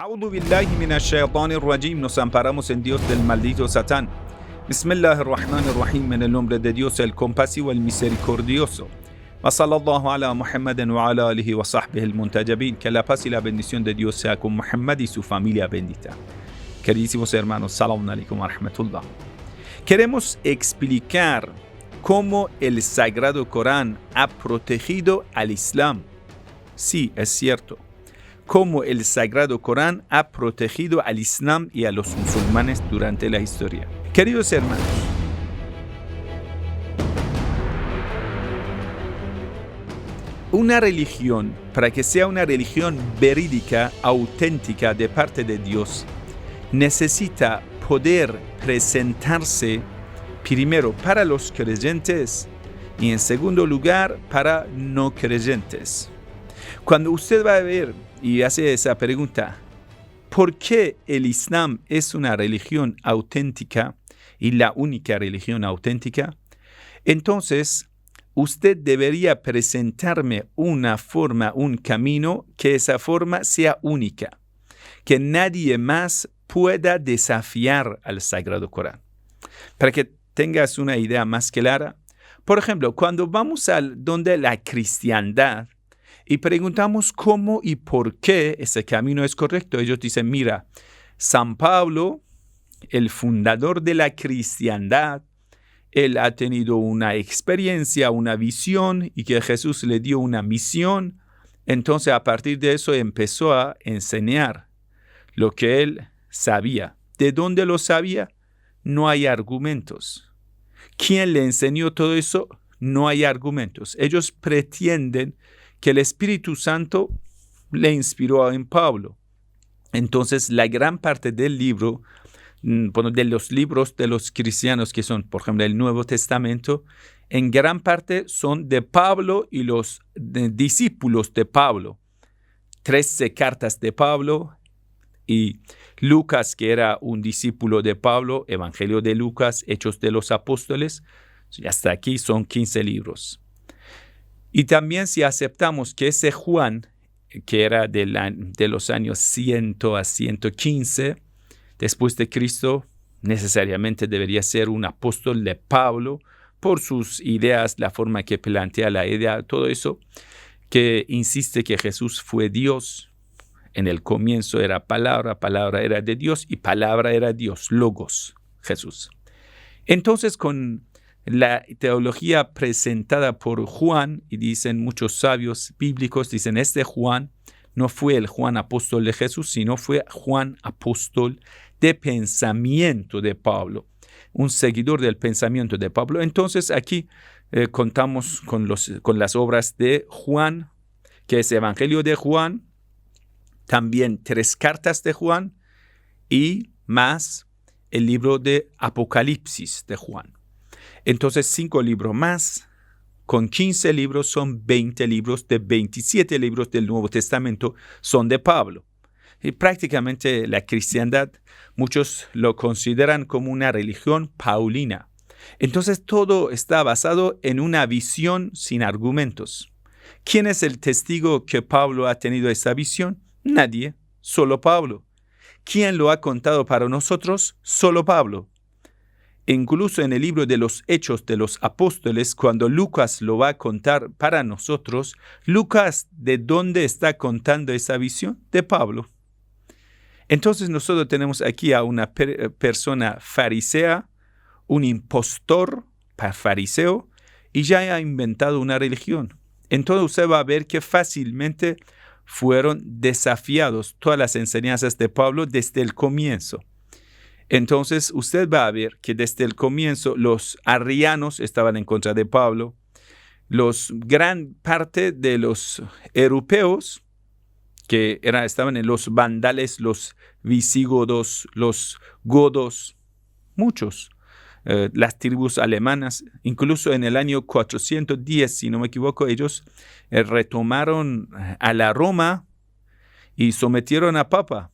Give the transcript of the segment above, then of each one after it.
A'udhu billahi minash shaitanir rajim. Nos amparamos en Dios del maldito Satán. Bismillahirrahmanirrahim. En el nombre de Dios, el compasivo, el misericordioso. Wa sallallahu ala Muhammadin wa ala alihi wa sahbihi al-muntajabin. Que la paz y la bendición de Dios sea con Muhammad y su familia bendita. Queridísimos hermanos, salamun alaikum wa rahmatullah. Queremos explicar cómo el Sagrado Corán ha protegido al Islam. Sí, es cierto. Cómo el Sagrado Corán ha protegido al Islam y a los musulmanes durante la historia. Queridos hermanos, una religión, para que sea una religión verídica, auténtica de parte de Dios, necesita poder presentarse primero para los creyentes y en segundo lugar para no creyentes. Cuando usted va a ver y hace esa pregunta, ¿por qué el Islam es una religión auténtica y la única religión auténtica? Entonces, usted debería presentarme una forma, un camino, que esa forma sea única, que nadie más pueda desafiar al Sagrado Corán. Para que tengas una idea más clara, por ejemplo, cuando vamos a donde la cristiandad y preguntamos cómo y por qué ese camino es correcto, ellos dicen, mira, San Pablo, el fundador de la cristiandad, él ha tenido una experiencia, una visión y que Jesús le dio una misión. Entonces, a partir de eso empezó a enseñar lo que él sabía. ¿De dónde lo sabía? No hay argumentos. ¿Quién le enseñó todo eso? No hay argumentos. Ellos pretenden que el Espíritu Santo le inspiró en Pablo. Entonces, la gran parte del libro, de los libros de los cristianos que son, por ejemplo, el Nuevo Testamento, en gran parte son de Pablo y los discípulos de Pablo. 13 cartas de Pablo y Lucas, que era un discípulo de Pablo, Evangelio de Lucas, Hechos de los Apóstoles, y hasta aquí son 15 libros. Y también si aceptamos que ese Juan, que era de los años 100 a 115 después de Cristo, necesariamente debería ser un apóstol de Pablo por sus ideas, la forma que plantea la idea, todo eso, que insiste que Jesús fue Dios. En el comienzo era palabra, palabra era de Dios y palabra era Dios, logos, Jesús. Entonces, con la teología presentada por Juan, y dicen muchos sabios bíblicos, dicen este Juan no fue el Juan apóstol de Jesús, sino fue Juan apóstol de pensamiento de Pablo, un seguidor del pensamiento de Pablo. Entonces aquí contamos con las obras de Juan, que es Evangelio de Juan, también 3 cartas de Juan y más el libro de Apocalipsis de Juan. Entonces 5 libros más, con 15 libros son 20 libros, de 27 libros del Nuevo Testamento son de Pablo. Y prácticamente la cristiandad, muchos lo consideran como una religión paulina. Entonces todo está basado en una visión sin argumentos. ¿Quién es el testigo que Pablo ha tenido esta visión? Nadie, solo Pablo. ¿Quién lo ha contado para nosotros? Solo Pablo. Incluso en el libro de los Hechos de los Apóstoles, cuando Lucas lo va a contar para nosotros, Lucas, ¿de dónde está contando esa visión? De Pablo. Entonces nosotros tenemos aquí a una persona farisea, un impostor fariseo, y ya ha inventado una religión. Entonces usted va a ver que fácilmente fueron desafiados todas las enseñanzas de Pablo desde el comienzo. Entonces usted va a ver que desde el comienzo los arrianos estaban en contra de Pablo, gran parte de los europeos que estaban en los vandales, los visigodos, los godos, muchos, las tribus alemanas, incluso en el año 410, si no me equivoco, ellos retomaron a la Roma y sometieron a Papa.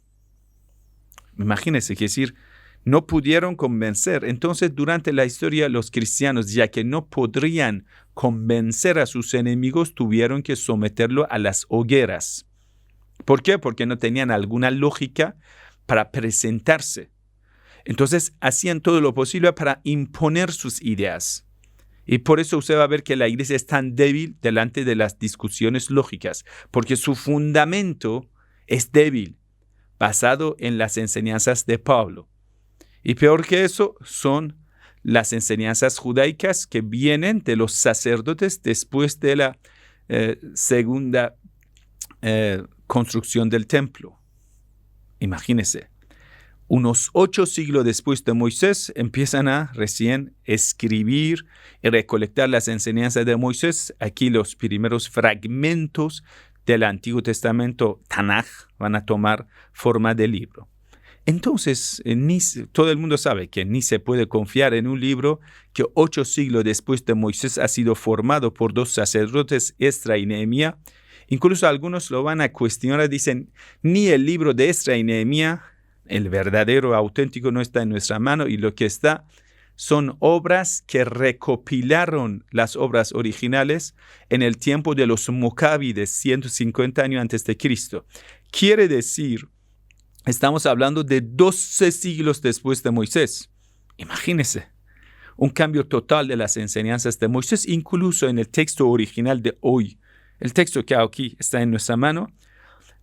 Imagínense, que decir, no pudieron convencer. Entonces, durante la historia, los cristianos, ya que no podrían convencer a sus enemigos, tuvieron que someterlo a las hogueras. ¿Por qué? Porque no tenían alguna lógica para presentarse. Entonces hacían todo lo posible para imponer sus ideas. Y por eso usted va a ver que la iglesia es tan débil delante de las discusiones lógicas, porque su fundamento es débil, basado en las enseñanzas de Pablo. Y peor que eso son las enseñanzas judaicas que vienen de los sacerdotes después de la segunda construcción del templo. Imagínense. Unos 8 siglos después de Moisés empiezan a recién escribir y recolectar las enseñanzas de Moisés. Aquí los primeros fragmentos del Antiguo Testamento, Tanaj, van a tomar forma de libro. Entonces, todo el mundo sabe que ni se puede confiar en un libro que 8 siglos después de Moisés ha sido formado por 2 sacerdotes, Esdras y Nehemías. Incluso algunos lo van a cuestionar, dicen, ni el libro de Esdras y Nehemías, el verdadero, auténtico, no está en nuestra mano, y lo que está son obras que recopilaron las obras originales en el tiempo de los Mocábides, 150 años antes de Cristo. Quiere decir, estamos hablando de 12 siglos después de Moisés. Imagínense, un cambio total de las enseñanzas de Moisés, incluso en el texto original de hoy. El texto que aquí está en nuestra mano,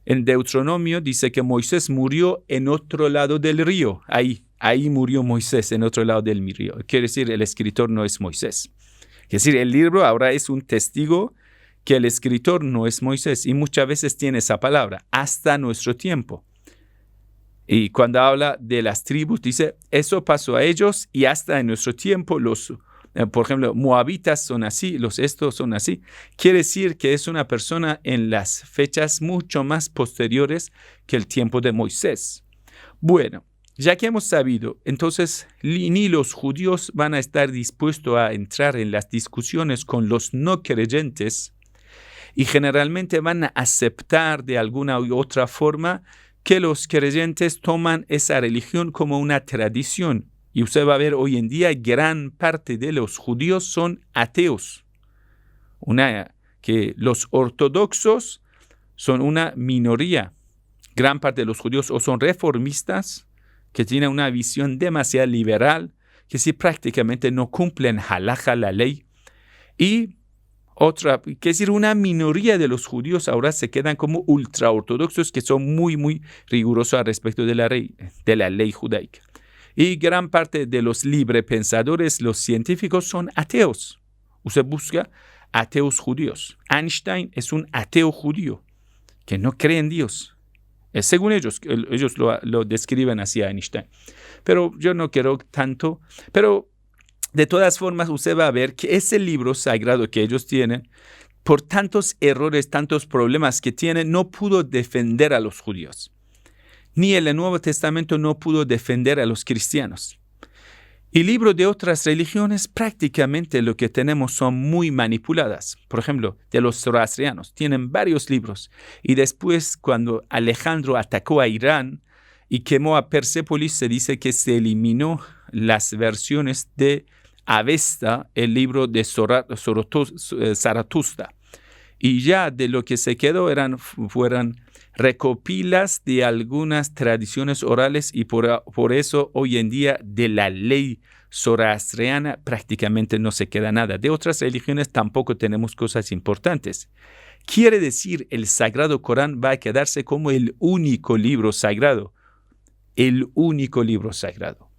en Deuteronomio dice que Moisés murió en otro lado del río. Ahí murió Moisés en otro lado del río. Quiere decir, el escritor no es Moisés. Quiere decir, el libro ahora es un testigo que el escritor no es Moisés. Y muchas veces tiene esa palabra, hasta nuestro tiempo. Y cuando habla de las tribus, dice, eso pasó a ellos y hasta en nuestro tiempo por ejemplo, moabitas son así, los estos son así. Quiere decir que es una persona en las fechas mucho más posteriores que el tiempo de Moisés. Bueno, ya que hemos sabido, entonces ni los judíos van a estar dispuestos a entrar en las discusiones con los no creyentes y generalmente van a aceptar de alguna u otra forma que los creyentes toman esa religión como una tradición. Y usted va a ver hoy en día gran parte de los judíos son ateos. Que los ortodoxos son una minoría. Gran parte de los judíos o son reformistas, que tienen una visión demasiado liberal, que sí prácticamente no cumplen halajá, la ley. Y otra, que es decir, una minoría de los judíos ahora se quedan como ultraortodoxos, que son muy, muy rigurosos al respecto de la ley judaica. Y gran parte de los librepensadores, los científicos, son ateos. Usted busca ateos judíos. Einstein es un ateo judío que no cree en Dios. Según ellos lo describen así a Einstein. Pero yo no quiero tanto. Pero de todas formas, usted va a ver que ese libro sagrado que ellos tienen, por tantos errores, tantos problemas que tiene, no pudo defender a los judíos. Ni el Nuevo Testamento no pudo defender a los cristianos. Y libros de otras religiones, prácticamente lo que tenemos son muy manipuladas. Por ejemplo, de los zoroastrianos, tienen varios libros. Y después, cuando Alejandro atacó a Irán y quemó a Persépolis, se dice que se eliminó las versiones de Avesta, el libro de Zaratustra. Y ya de lo que se quedó fueron recopilas de algunas tradiciones orales y por eso hoy en día de la ley zoroastriana prácticamente no se queda nada. De otras religiones tampoco tenemos cosas importantes. Quiere decir, el Sagrado Corán va a quedarse como el único libro sagrado. El único libro sagrado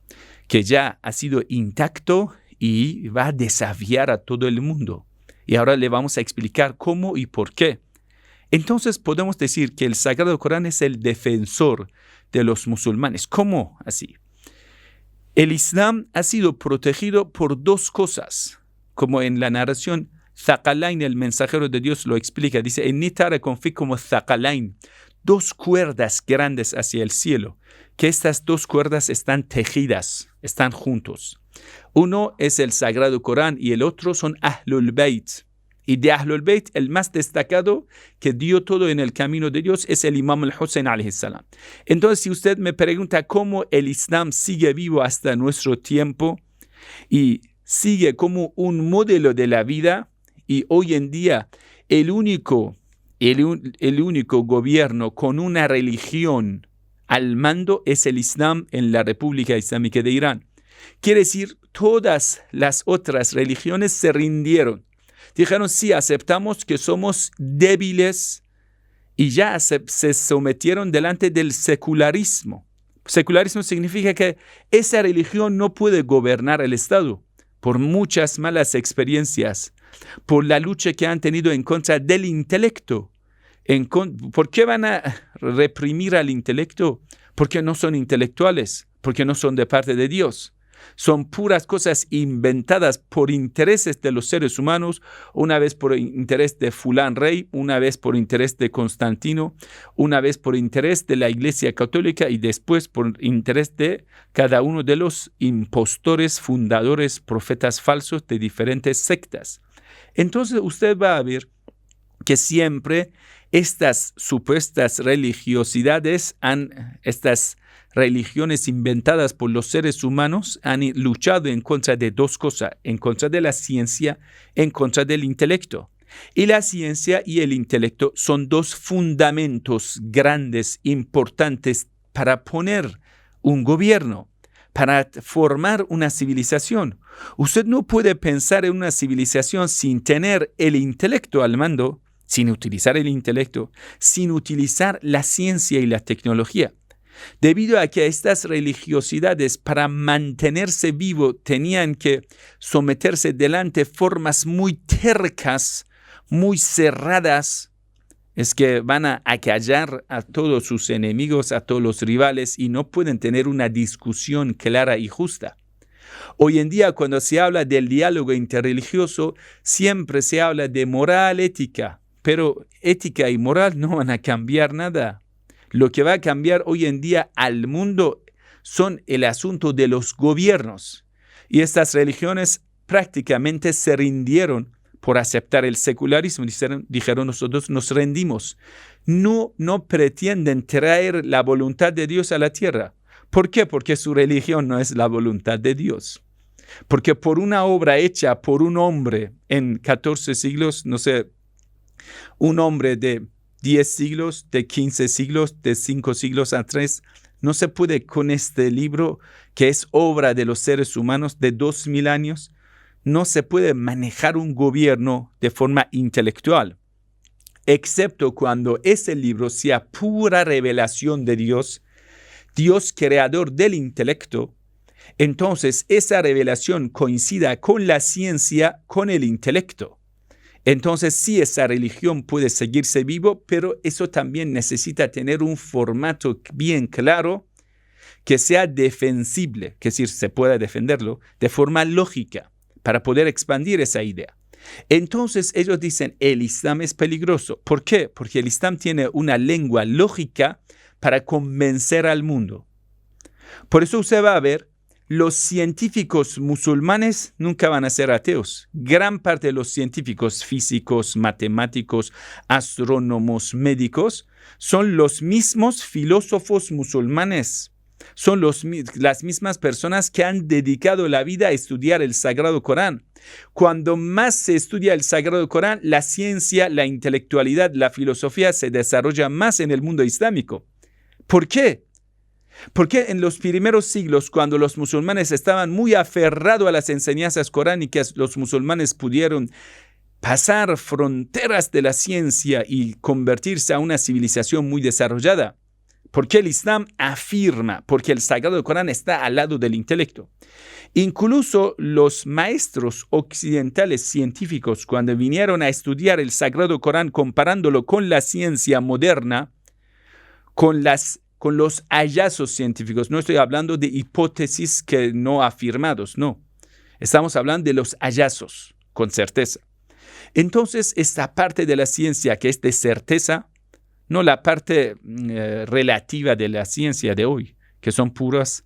que ya ha sido intacto y va a desafiar a todo el mundo. Y ahora le vamos a explicar cómo y por qué. Entonces podemos decir que el Sagrado Corán es el defensor de los musulmanes. ¿Cómo así? El Islam ha sido protegido por 2 cosas, como en la narración Thaqalain, el mensajero de Dios lo explica. Dice, en Nitara confí como Thaqalain, 2 cuerdas grandes hacia el cielo, que estas 2 cuerdas están tejidas, están juntos. Uno es el Sagrado Corán y el otro son Ahlul Bayt. Y de Ahlul Bayt, el más destacado que dio todo en el camino de Dios es el Imam al-Hussein alayhi salam. Entonces, si usted me pregunta cómo el Islam sigue vivo hasta nuestro tiempo y sigue como un modelo de la vida, y hoy en día el único el único gobierno con una religión al mando es el Islam en la República Islámica de Irán. Quiere decir, todas las otras religiones se rindieron. Dijeron, sí, aceptamos que somos débiles y ya se sometieron delante del secularismo. Secularismo significa que esa religión no puede gobernar el Estado por muchas malas experiencias, por la lucha que han tenido en contra del intelecto. ¿Por qué van a reprimir al intelecto? Porque no son intelectuales, porque no son de parte de Dios. Son puras cosas inventadas por intereses de los seres humanos, una vez por interés de fulán rey, una vez por interés de Constantino, una vez por interés de la Iglesia Católica y después por interés de cada uno de los impostores, fundadores, profetas falsos de diferentes sectas. Entonces usted va a ver que siempre estas supuestas religiosidades, estas religiones inventadas por los seres humanos han luchado en contra de dos cosas, en contra de la ciencia, en contra del intelecto. Y la ciencia y el intelecto son dos fundamentos grandes, importantes para poner un gobierno, para formar una civilización. Usted no puede pensar en una civilización sin tener el intelecto al mando, sin utilizar el intelecto, sin utilizar la ciencia y la tecnología. Debido a que estas religiosidades, para mantenerse vivo, tenían que someterse delante formas muy tercas, muy cerradas, es que van a acallar a todos sus enemigos, a todos los rivales, y no pueden tener una discusión clara y justa. Hoy en día, cuando se habla del diálogo interreligioso, siempre se habla de moral, ética, pero ética y moral no van a cambiar nada. Lo que va a cambiar hoy en día al mundo son el asunto de los gobiernos. Y estas religiones prácticamente se rindieron por aceptar el secularismo. Dijeron nosotros nos rendimos. No pretenden traer la voluntad de Dios a la tierra. ¿Por qué? Porque su religión no es la voluntad de Dios. Porque por una obra hecha por un hombre en 14 siglos, no sé, un hombre de 10 siglos, de 15 siglos, de 5 siglos atrás, no se puede con este libro, que es obra de los seres humanos de 2000 años, no se puede manejar un gobierno de forma intelectual, excepto cuando ese libro sea pura revelación de Dios, Dios creador del intelecto. Entonces esa revelación coincida con la ciencia, con el intelecto. Entonces sí, esa religión puede seguirse vivo, pero eso también necesita tener un formato bien claro que sea defensible, que es decir, se pueda defenderlo de forma lógica para poder expandir esa idea. Entonces ellos dicen, el Islam es peligroso. ¿Por qué? Porque el Islam tiene una lengua lógica para convencer al mundo. Por eso usted va a ver, los científicos musulmanes nunca van a ser ateos. Gran parte de los científicos físicos, matemáticos, astrónomos, médicos, son los mismos filósofos musulmanes. Son las mismas personas que han dedicado la vida a estudiar el Sagrado Corán. Cuando más se estudia el Sagrado Corán, la ciencia, la intelectualidad, la filosofía se desarrolla más en el mundo islámico. ¿Por qué? Porque en los primeros siglos, cuando los musulmanes estaban muy aferrados a las enseñanzas coránicas, los musulmanes pudieron pasar fronteras de la ciencia y convertirse a una civilización muy desarrollada. Porque el Islam afirma, porque el Sagrado Corán está al lado del intelecto. Incluso los maestros occidentales científicos, cuando vinieron a estudiar el Sagrado Corán, comparándolo con la ciencia moderna, con los hallazgos científicos, no estoy hablando de hipótesis que no afirmados, no. Estamos hablando de los hallazgos, con certeza. Entonces, esta parte de la ciencia que es de certeza, no la parte relativa de la ciencia de hoy, que son puras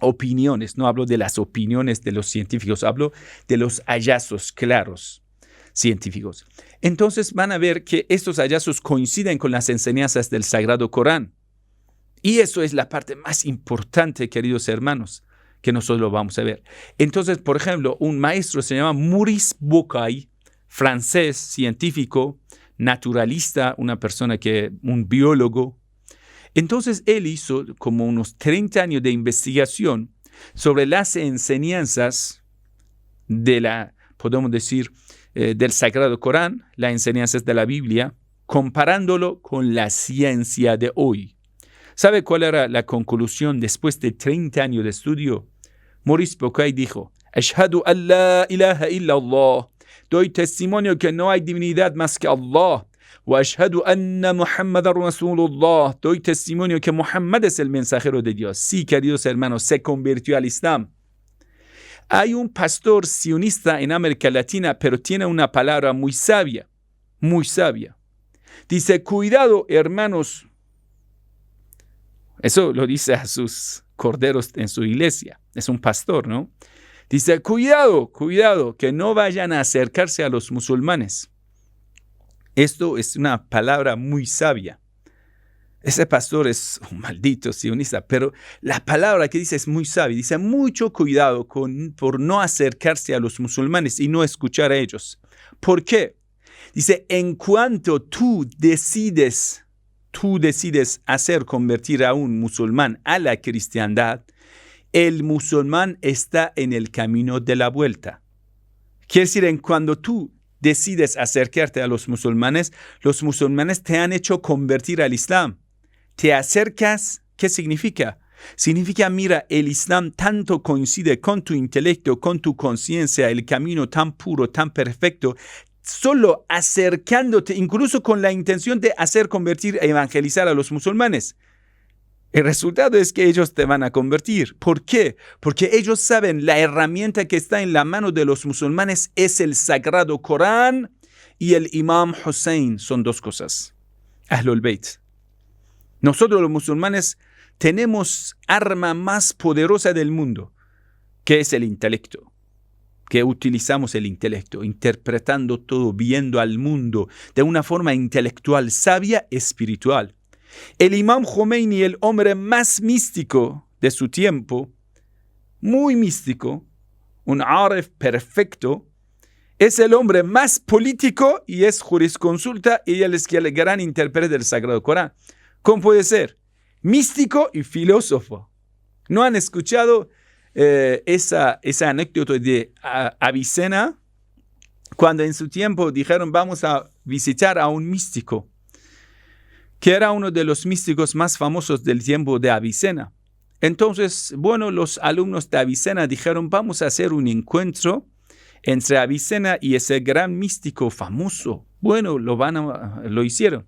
opiniones. No hablo de las opiniones de los científicos, hablo de los hallazgos claros científicos. Entonces van a ver que estos hallazgos coinciden con las enseñanzas del Sagrado Corán. Y eso es la parte más importante, queridos hermanos, que nosotros lo vamos a ver. Entonces, por ejemplo, un maestro se llama Maurice Bucaille, francés, científico, naturalista, un biólogo. Entonces él hizo como unos 30 años de investigación sobre las enseñanzas podemos decir, del Sagrado Corán, las enseñanzas de la Biblia, comparándolo con la ciencia de hoy. ¿Sabe cuál era la conclusión después de 30 años de estudio? Maurice Bucaille dijo: Ashhadu an la ilaha illa Allah. Doy testimonio que no hay divinidad más que Allah. Wa ashhadu anna Muhammadan Rasulullah. Doy testimonio que Muhammad es el mensajero de Dios. Sí, queridos hermanos, se convirtió al Islam. Hay un pastor sionista en América Latina, pero tiene una palabra muy sabia, muy sabia. Dice: cuidado, hermanos. Eso lo dice a sus corderos en su iglesia. Es un pastor, ¿no? Dice: cuidado, que no vayan a acercarse a los musulmanes. Esto es una palabra muy sabia. Ese pastor es un maldito sionista, pero la palabra que dice es muy sabia. Dice: mucho cuidado por no acercarse a los musulmanes y no escuchar a ellos. ¿Por qué? Dice: en cuanto tú decides hacer convertir a un musulmán a la cristiandad, el musulmán está en el camino de la vuelta. Quiere decir, en cuando tú decides acercarte a los musulmanes te han hecho convertir al Islam. Te acercas, ¿qué significa? Significa, mira, el Islam tanto coincide con tu intelecto, con tu conciencia, el camino tan puro, tan perfecto, solo acercándote, incluso con la intención de hacer convertir e evangelizar a los musulmanes. El resultado es que ellos te van a convertir. ¿Por qué? Porque ellos saben la herramienta que está en la mano de los musulmanes es el Sagrado Corán y el Imam Hussein. Son dos cosas. Ahlul Bayt. Nosotros los musulmanes tenemos arma más poderosa del mundo, que es el intelecto. Que utilizamos el intelecto, interpretando todo, viendo al mundo de una forma intelectual, sabia, espiritual. El Imam Khomeini, el hombre más místico de su tiempo, muy místico, un aref perfecto, es el hombre más político y es jurisconsulta y él es el gran intérprete del Sagrado Corán. ¿Cómo puede ser? Místico y filósofo. ¿No han escuchado esa anécdota de Avicena? Cuando en su tiempo dijeron: vamos a visitar a un místico, que era uno de los místicos más famosos del tiempo de Avicena. Entonces, los alumnos de Avicena dijeron: vamos a hacer un encuentro entre Avicena y ese gran místico famoso. Lo hicieron.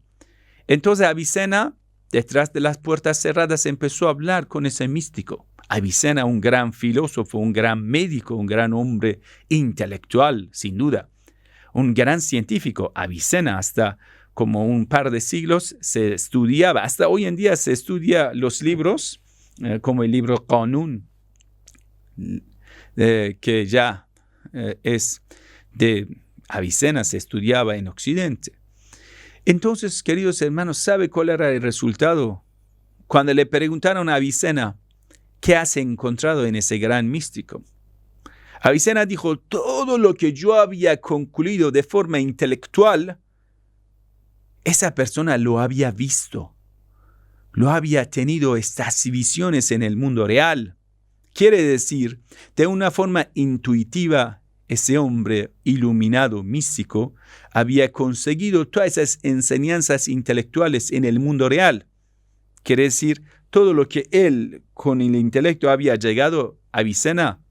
Entonces Avicena, detrás de las puertas cerradas, empezó a hablar con ese místico. Avicena, un gran filósofo, un gran médico, un gran hombre intelectual, sin duda. Un gran científico. Avicena, hasta como un par de siglos se estudiaba. Hasta hoy en día se estudia los libros, como el libro Qanun, que ya es de Avicena, se estudiaba en Occidente. Entonces, queridos hermanos, ¿sabe cuál era el resultado? Cuando le preguntaron a Avicena, ¿qué has encontrado en ese gran místico? Avicena dijo: todo lo que yo había concluido de forma intelectual, esa persona lo había visto, lo había tenido estas visiones en el mundo real. Quiere decir, de una forma intuitiva, ese hombre iluminado, místico, había conseguido todas esas enseñanzas intelectuales en el mundo real. Quiere decir, todo lo que él con el intelecto había llegado a Avicena,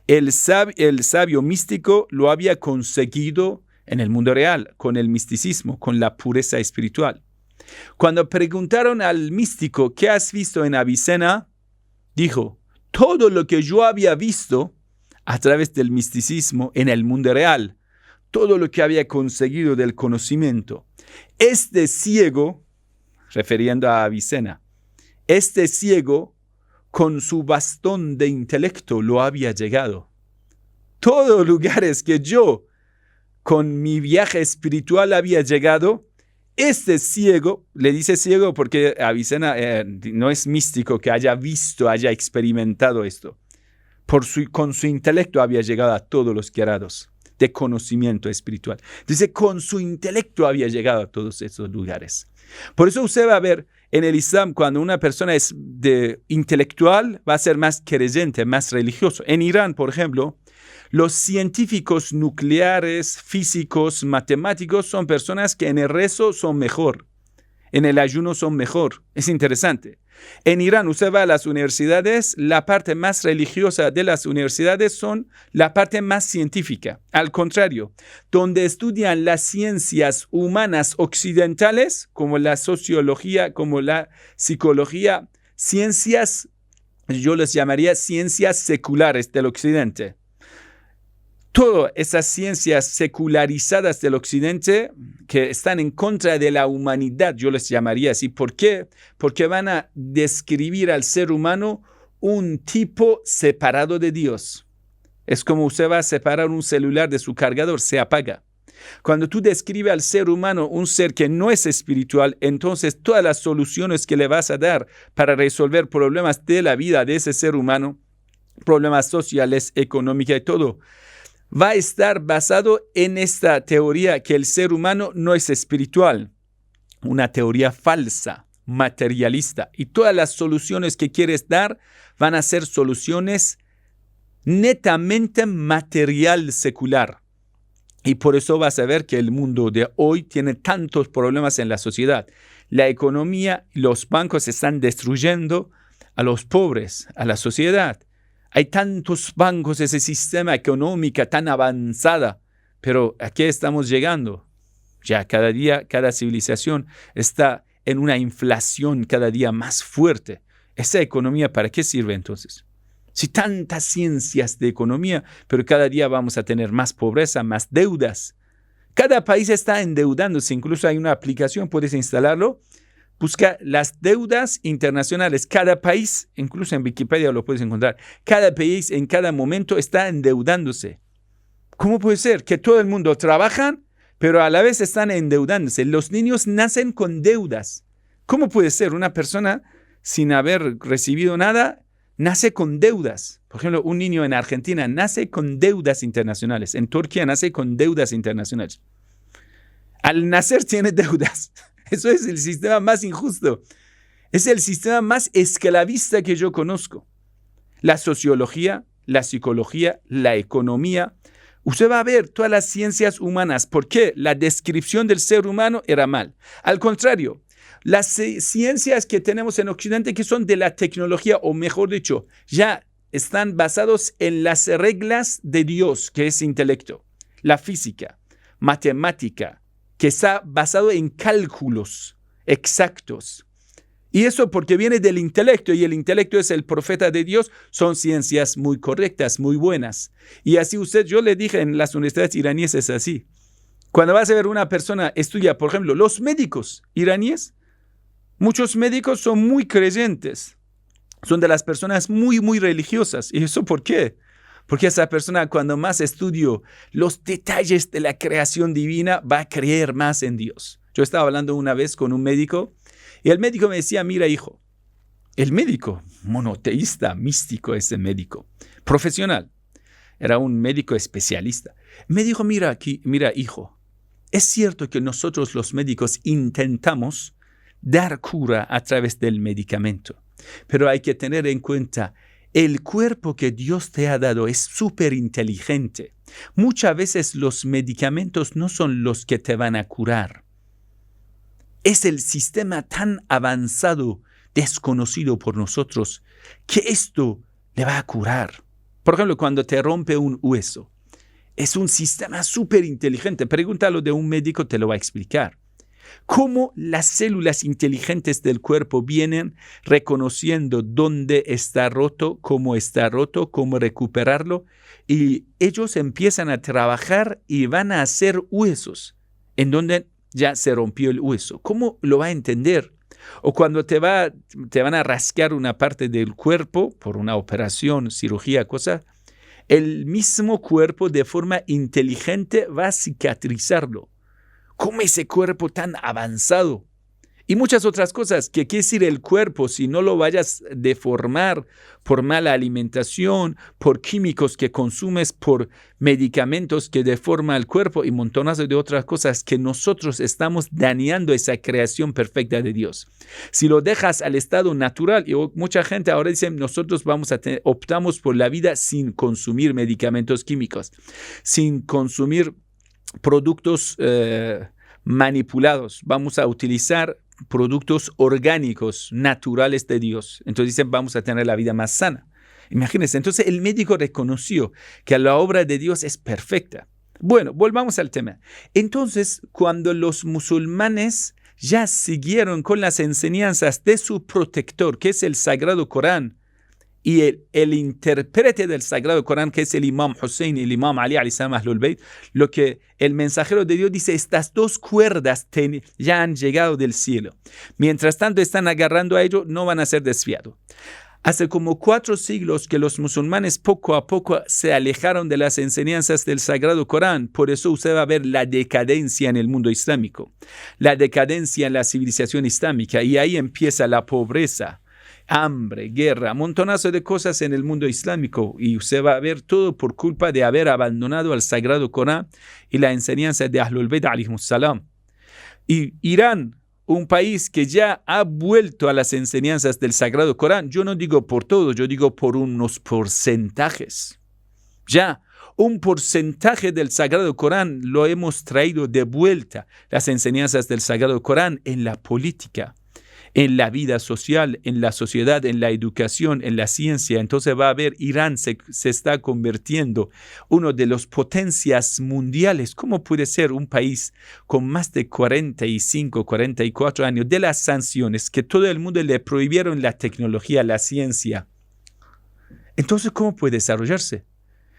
el sabio místico lo había conseguido en el mundo real, con el misticismo, con la pureza espiritual. Cuando preguntaron al místico: ¿qué has visto en Avicena?, dijo: todo lo que yo había visto a través del misticismo en el mundo real, todo lo que había conseguido del conocimiento. Este ciego, refiriendo a Avicena, este ciego con su bastón de intelecto lo había llegado. Todos los lugares que yo con mi viaje espiritual había llegado, este ciego, le dice ciego porque Avicena no es místico que haya visto, haya experimentado esto. Con su intelecto había llegado a todos los grados. de conocimiento espiritual. Entonces, con su intelecto había llegado a todos esos lugares. Por eso usted va a ver en el Islam, cuando una persona es intelectual, va a ser más creyente, más religioso. En Irán, por ejemplo, los científicos nucleares, físicos, matemáticos son personas que en el rezo son mejor, en el ayuno son mejor. Es interesante. En Irán, usted va a las universidades, la parte más religiosa de las universidades son la parte más científica. Al contrario, donde estudian las ciencias humanas occidentales, como la sociología, como la psicología, ciencias, yo les llamaría ciencias seculares del occidente. Todas esas ciencias secularizadas del occidente que están en contra de la humanidad, yo les llamaría así. ¿Por qué? Porque van a describir al ser humano un tipo separado de Dios. Es como usted va a separar un celular de su cargador, se apaga. Cuando tú describes al ser humano un ser que no es espiritual, entonces todas las soluciones que le vas a dar para resolver problemas de la vida de ese ser humano, problemas sociales, económicos y todo, va a estar basado en esta teoría que el ser humano no es espiritual, una teoría falsa, materialista, y todas las soluciones que quieres dar van a ser soluciones netamente material secular. Y por eso vas a ver que el mundo de hoy tiene tantos problemas en la sociedad. La economía y los bancos están destruyendo a los pobres, a la sociedad. Hay tantos bancos, ese sistema económico tan avanzada, pero ¿a qué estamos llegando? Ya cada día, cada civilización está en una inflación cada día más fuerte. ¿Esa economía para qué sirve entonces? Si tantas ciencias de economía, pero cada día vamos a tener más pobreza, más deudas. Cada país está endeudándose, incluso hay una aplicación, puedes instalarlo. Busca las deudas internacionales. Cada país, incluso en Wikipedia lo puedes encontrar, cada país en cada momento está endeudándose. ¿Cómo puede ser que todo el mundo trabajan, pero a la vez están endeudándose? Los niños nacen con deudas. ¿Cómo puede ser una persona sin haber recibido nada, nace con deudas? Por ejemplo, un niño en Argentina nace con deudas internacionales. En Turquía nace con deudas internacionales. Al nacer tiene deudas. Eso es el sistema más injusto. Es el sistema más esclavista que yo conozco. La sociología, la psicología, la economía. Usted va a ver todas las ciencias humanas. ¿Por qué? La descripción del ser humano era mal. Al contrario, las ciencias que tenemos en Occidente que son de la tecnología, o mejor dicho, ya están basados en las reglas de Dios, que es intelecto. La física, matemática, que está basado en cálculos exactos. Y eso porque viene del intelecto, y el intelecto es el profeta de Dios, son ciencias muy correctas, muy buenas. Y así yo le dije en las universidades iraníes es así. Cuando vas a ver una persona estudia, por ejemplo, los médicos iraníes, muchos médicos son muy creyentes, son de las personas muy, muy religiosas. ¿Y eso por qué? Porque esa persona cuando más estudió los detalles de la creación divina va a creer más en Dios. Yo estaba hablando una vez con un médico y el médico me decía, mira hijo, el médico monoteísta, místico ese médico, profesional, era un médico especialista. Me dijo, mira hijo, es cierto que nosotros los médicos intentamos dar cura a través del medicamento, pero hay que tener en cuenta el cuerpo que Dios te ha dado es súper inteligente. Muchas veces los medicamentos no son los que te van a curar. Es el sistema tan avanzado, desconocido por nosotros, que esto le va a curar. Por ejemplo, cuando te rompe un hueso, es un sistema súper inteligente. Pregúntalo de un médico, te lo va a explicar. Cómo las células inteligentes del cuerpo vienen reconociendo dónde está roto, cómo recuperarlo, y ellos empiezan a trabajar y van a hacer huesos en donde ya se rompió el hueso. ¿Cómo lo va a entender? O cuando te van a rascar una parte del cuerpo por una operación, cirugía, cosa, el mismo cuerpo de forma inteligente va a cicatrizarlo. ¿Cómo ese cuerpo tan avanzado Y muchas otras cosas, que quiere decir el cuerpo, si no lo vayas a deformar por mala alimentación, por químicos que consumes, por medicamentos que deforman el cuerpo y montones de otras cosas, que nosotros estamos dañando esa creación perfecta de Dios. Si lo dejas al estado natural, y mucha gente ahora dice, nosotros optamos por la vida sin consumir medicamentos químicos, sin consumir productos manipulados, vamos a utilizar productos orgánicos, naturales de Dios. Entonces dicen, vamos a tener la vida más sana. Imagínense, entonces el médico reconoció que la obra de Dios es perfecta. Bueno, volvamos al tema. Entonces, cuando los musulmanes ya siguieron con las enseñanzas de su protector, que es el Sagrado Corán, y el intérprete del Sagrado Corán, que es el Imam Hussein y el Imam Ali, Ahlul Bayt, lo que el mensajero de Dios dice, estas dos cuerdas ya han llegado del cielo. Mientras tanto están agarrando a ellos, no van a ser desviados. Hace como 4 siglos que los musulmanes poco a poco se alejaron de las enseñanzas del Sagrado Corán. Por eso usted va a ver la decadencia en el mundo islámico, la decadencia en la civilización islámica, y ahí empieza la pobreza, hambre, guerra, montonazo de cosas en el mundo islámico, y usted va a ver todo por culpa de haber abandonado al Sagrado Corán y la enseñanza de Ahlul Bayt alayhimus salam. Y Irán, un país que ya ha vuelto a las enseñanzas del Sagrado Corán, yo no digo por todo, yo digo por unos porcentajes. Ya un porcentaje del Sagrado Corán lo hemos traído de vuelta, las enseñanzas del Sagrado Corán en la política, en la vida social, en la sociedad, en la educación, en la ciencia. Entonces va a ver, Irán se está convirtiendo uno de las potencias mundiales. ¿Cómo puede ser un país con más de 45, 44 años de las sanciones, que todo el mundo le prohibieron la tecnología, la ciencia? Entonces, ¿cómo puede desarrollarse?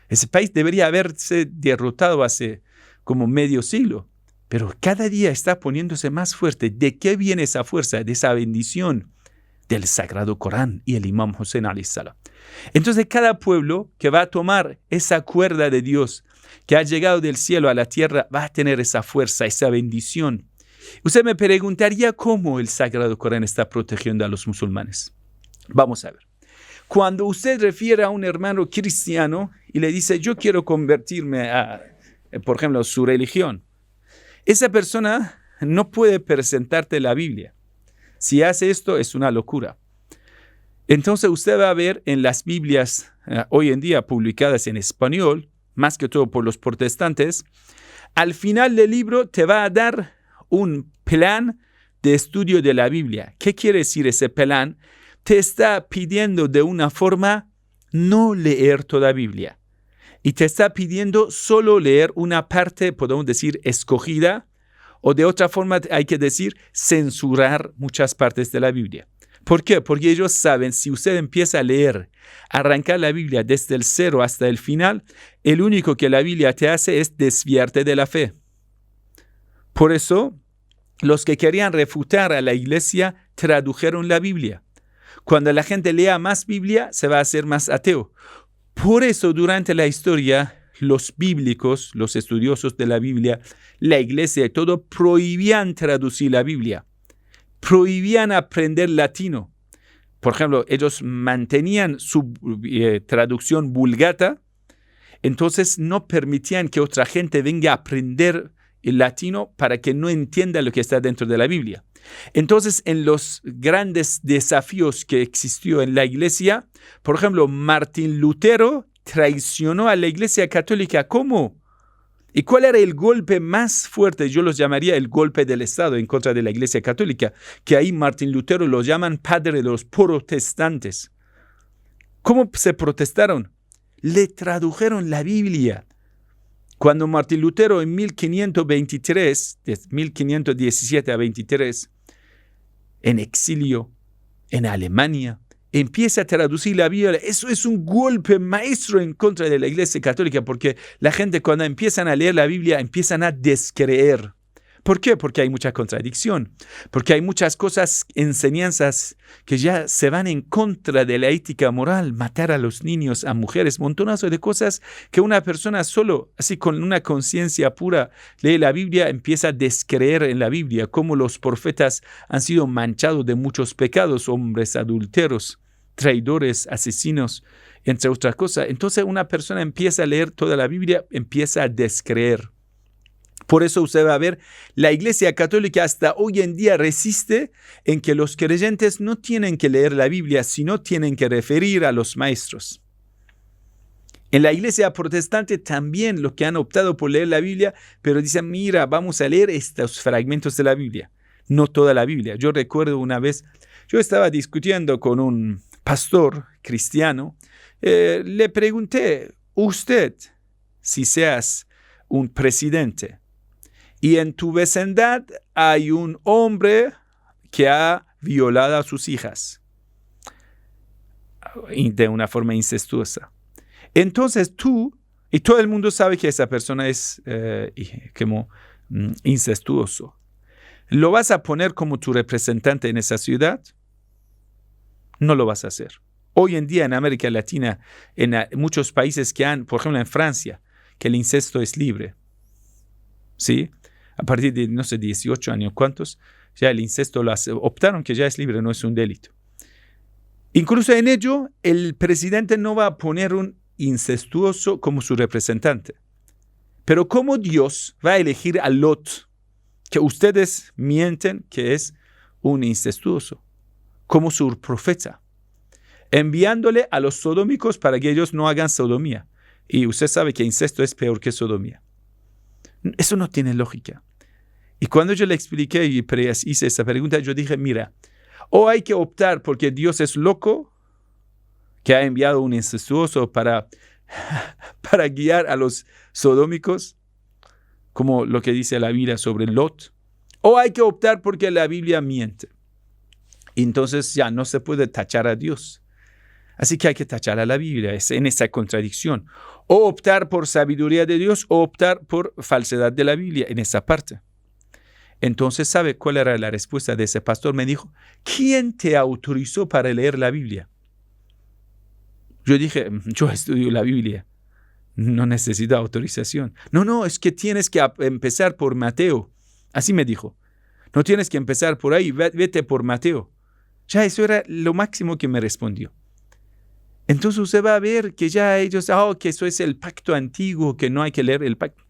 Ese país debería haberse derrotado hace como medio siglo. Pero cada día está poniéndose más fuerte. ¿De qué viene esa fuerza? De esa bendición del Sagrado Corán y el Imam Hussein alayhi salam. Entonces cada pueblo que va a tomar esa cuerda de Dios que ha llegado del cielo a la tierra va a tener esa fuerza, esa bendición. Usted me preguntaría cómo el Sagrado Corán está protegiendo a los musulmanes. Vamos a ver. Cuando usted refiere a un hermano cristiano y le dice, yo quiero convertirme a, por ejemplo, su religión, esa persona no puede presentarte la Biblia. Si hace esto, es una locura. Entonces usted va a ver en las Biblias hoy en día publicadas en español, más que todo por los protestantes, al final del libro te va a dar un plan de estudio de la Biblia. ¿Qué quiere decir ese plan? Te está pidiendo de una forma no leer toda la Biblia. Y te está pidiendo solo leer una parte, podemos decir, escogida, o de otra forma hay que decir censurar muchas partes de la Biblia. ¿Por qué? Porque ellos saben, si usted empieza a leer, arrancar la Biblia desde el 0 hasta el final, el único que la Biblia te hace es desviarte de la fe. Por eso, los que querían refutar a la iglesia tradujeron la Biblia. Cuando la gente lea más Biblia, se va a hacer más ateo. Por eso, durante la historia, los bíblicos, los estudiosos de la Biblia, la iglesia y todo, prohibían traducir la Biblia. Prohibían aprender latino. Por ejemplo, ellos mantenían su traducción vulgata, entonces no permitían que otra gente venga a aprender el latino para que no entienda lo que está dentro de la Biblia. Entonces, en los grandes desafíos que existió en la iglesia, por ejemplo, Martín Lutero traicionó a la iglesia católica. ¿Cómo? ¿Y cuál era el golpe más fuerte? Yo los llamaría el golpe del Estado en contra de la iglesia católica, que ahí Martín Lutero lo llaman padre de los protestantes. ¿Cómo se protestaron? Le tradujeron la Biblia. Cuando Martín Lutero en 1523, de 1517 a 23, en exilio en Alemania, empieza a traducir la Biblia, eso es un golpe maestro en contra de la iglesia católica, porque la gente cuando empiezan a leer la Biblia empiezan a descreer. ¿Por qué? Porque hay mucha contradicción, porque hay muchas cosas, enseñanzas que ya se van en contra de la ética moral, matar a los niños, a mujeres, montonazo de cosas que una persona solo, así con una conciencia pura, lee la Biblia, empieza a descreer en la Biblia, cómo los profetas han sido manchados de muchos pecados, hombres adúlteros, traidores, asesinos, entre otras cosas. Entonces una persona empieza a leer toda la Biblia, empieza a descreer. Por eso usted va a ver, la Iglesia Católica hasta hoy en día resiste en que los creyentes no tienen que leer la Biblia, sino tienen que referir a los maestros. En la Iglesia Protestante también los que han optado por leer la Biblia, pero dicen, mira, vamos a leer estos fragmentos de la Biblia, no toda la Biblia. Yo recuerdo una vez, yo estaba discutiendo con un pastor cristiano, le pregunté, usted, si seas un presidente, y en tu vecindad hay un hombre que ha violado a sus hijas de una forma incestuosa. Entonces tú, y todo el mundo sabe que esa persona es como incestuoso, ¿lo vas a poner como tu representante en esa ciudad? No lo vas a hacer. Hoy en día en América Latina, en muchos países que han, por ejemplo en Francia, que el incesto es libre, ¿sí? A partir de, 18 años, ¿cuántos? Ya el incesto optaron que ya es libre, no es un delito. Incluso en ello, el presidente no va a poner un incestuoso como su representante. Pero ¿cómo Dios va a elegir a Lot, que ustedes mienten que es un incestuoso, como su profeta, enviándole a los sodómicos para que ellos no hagan sodomía? Y usted sabe que incesto es peor que sodomía. Eso no tiene lógica. Y cuando yo le expliqué y hice esa pregunta, yo dije, mira, o hay que optar porque Dios es loco, que ha enviado un incestuoso para guiar a los sodómicos, como lo que dice la Biblia sobre Lot, o hay que optar porque la Biblia miente. Y entonces ya no se puede tachar a Dios. Así que hay que tachar a la Biblia, es en esa contradicción. O optar por sabiduría de Dios o optar por falsedad de la Biblia, en esa parte. Entonces, ¿sabe cuál era la respuesta de ese pastor? Me dijo, ¿quién te autorizó para leer la Biblia? Yo dije, yo estudio la Biblia, no necesito autorización. No, es que tienes que empezar por Mateo. Así me dijo, no tienes que empezar por ahí, vete por Mateo. Ya eso era lo máximo que me respondió. Entonces usted va a ver que ya ellos, que eso es el pacto antiguo, que no hay que leer el pacto.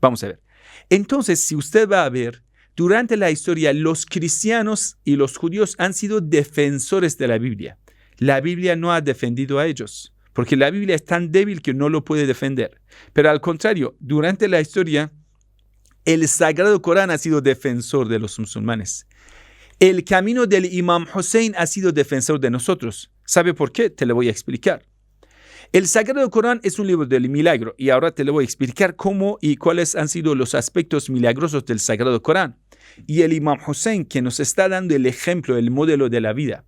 Vamos a ver. Entonces, si usted va a ver, durante la historia, los cristianos y los judíos han sido defensores de la Biblia. La Biblia no ha defendido a ellos, porque la Biblia es tan débil que no lo puede defender. Pero al contrario, durante la historia, el Sagrado Corán ha sido defensor de los musulmanes. El camino del Imam Hussein ha sido defensor de nosotros. ¿Sabe por qué? Te lo voy a explicar. El Sagrado Corán es un libro del milagro y ahora te lo voy a explicar cómo y cuáles han sido los aspectos milagrosos del Sagrado Corán. Y el Imam Hussein, que nos está dando el ejemplo, el modelo de la vida.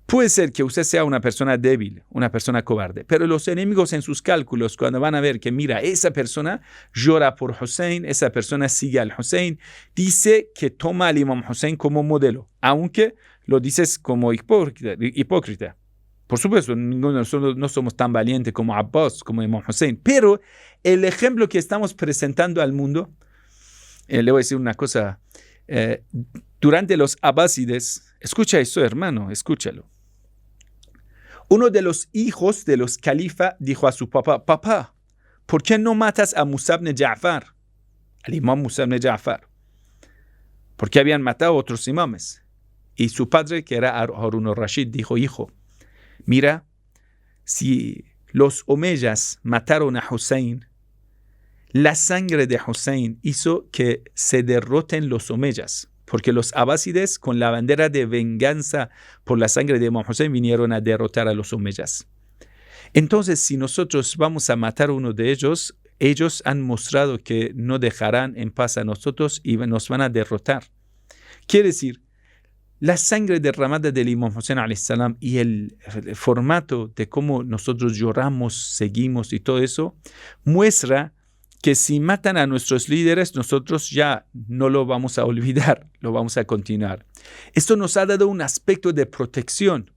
Puede ser que usted sea una persona débil, una persona cobarde, pero los enemigos en sus cálculos, cuando van a ver que, mira, esa persona llora por Hussein, esa persona sigue al Hussein, dice que toma al Imam Hussein como modelo, aunque lo dices como hipócrita. Por supuesto, ninguno de nosotros no somos tan valientes como Abbas, como Imam Hussein, pero el ejemplo que estamos presentando al mundo, le voy a decir una cosa, durante los abásides, escucha eso, hermano, escúchalo. Uno de los hijos de los califas dijo a su papá, papá, ¿por qué no matas a Musa ibn Ja'far? Al imam Musa ibn Ja'far. Porque habían matado a otros imames. Y su padre, que era Harun al-Rashid, dijo, hijo, mira, si los omeyas mataron a Hussein, la sangre de Hussein hizo que se derroten los omeyas. Porque los abásides, con la bandera de venganza por la sangre de Imam Hussein, vinieron a derrotar a los omeyas. Entonces, si nosotros vamos a matar a uno de ellos, ellos han mostrado que no dejarán en paz a nosotros y nos van a derrotar. Quiere decir, la sangre derramada del Imam Hussein a.s. y el formato de cómo nosotros lloramos, seguimos y todo eso, muestra que si matan a nuestros líderes, nosotros ya no lo vamos a olvidar, lo vamos a continuar. Esto nos ha dado un aspecto de protección.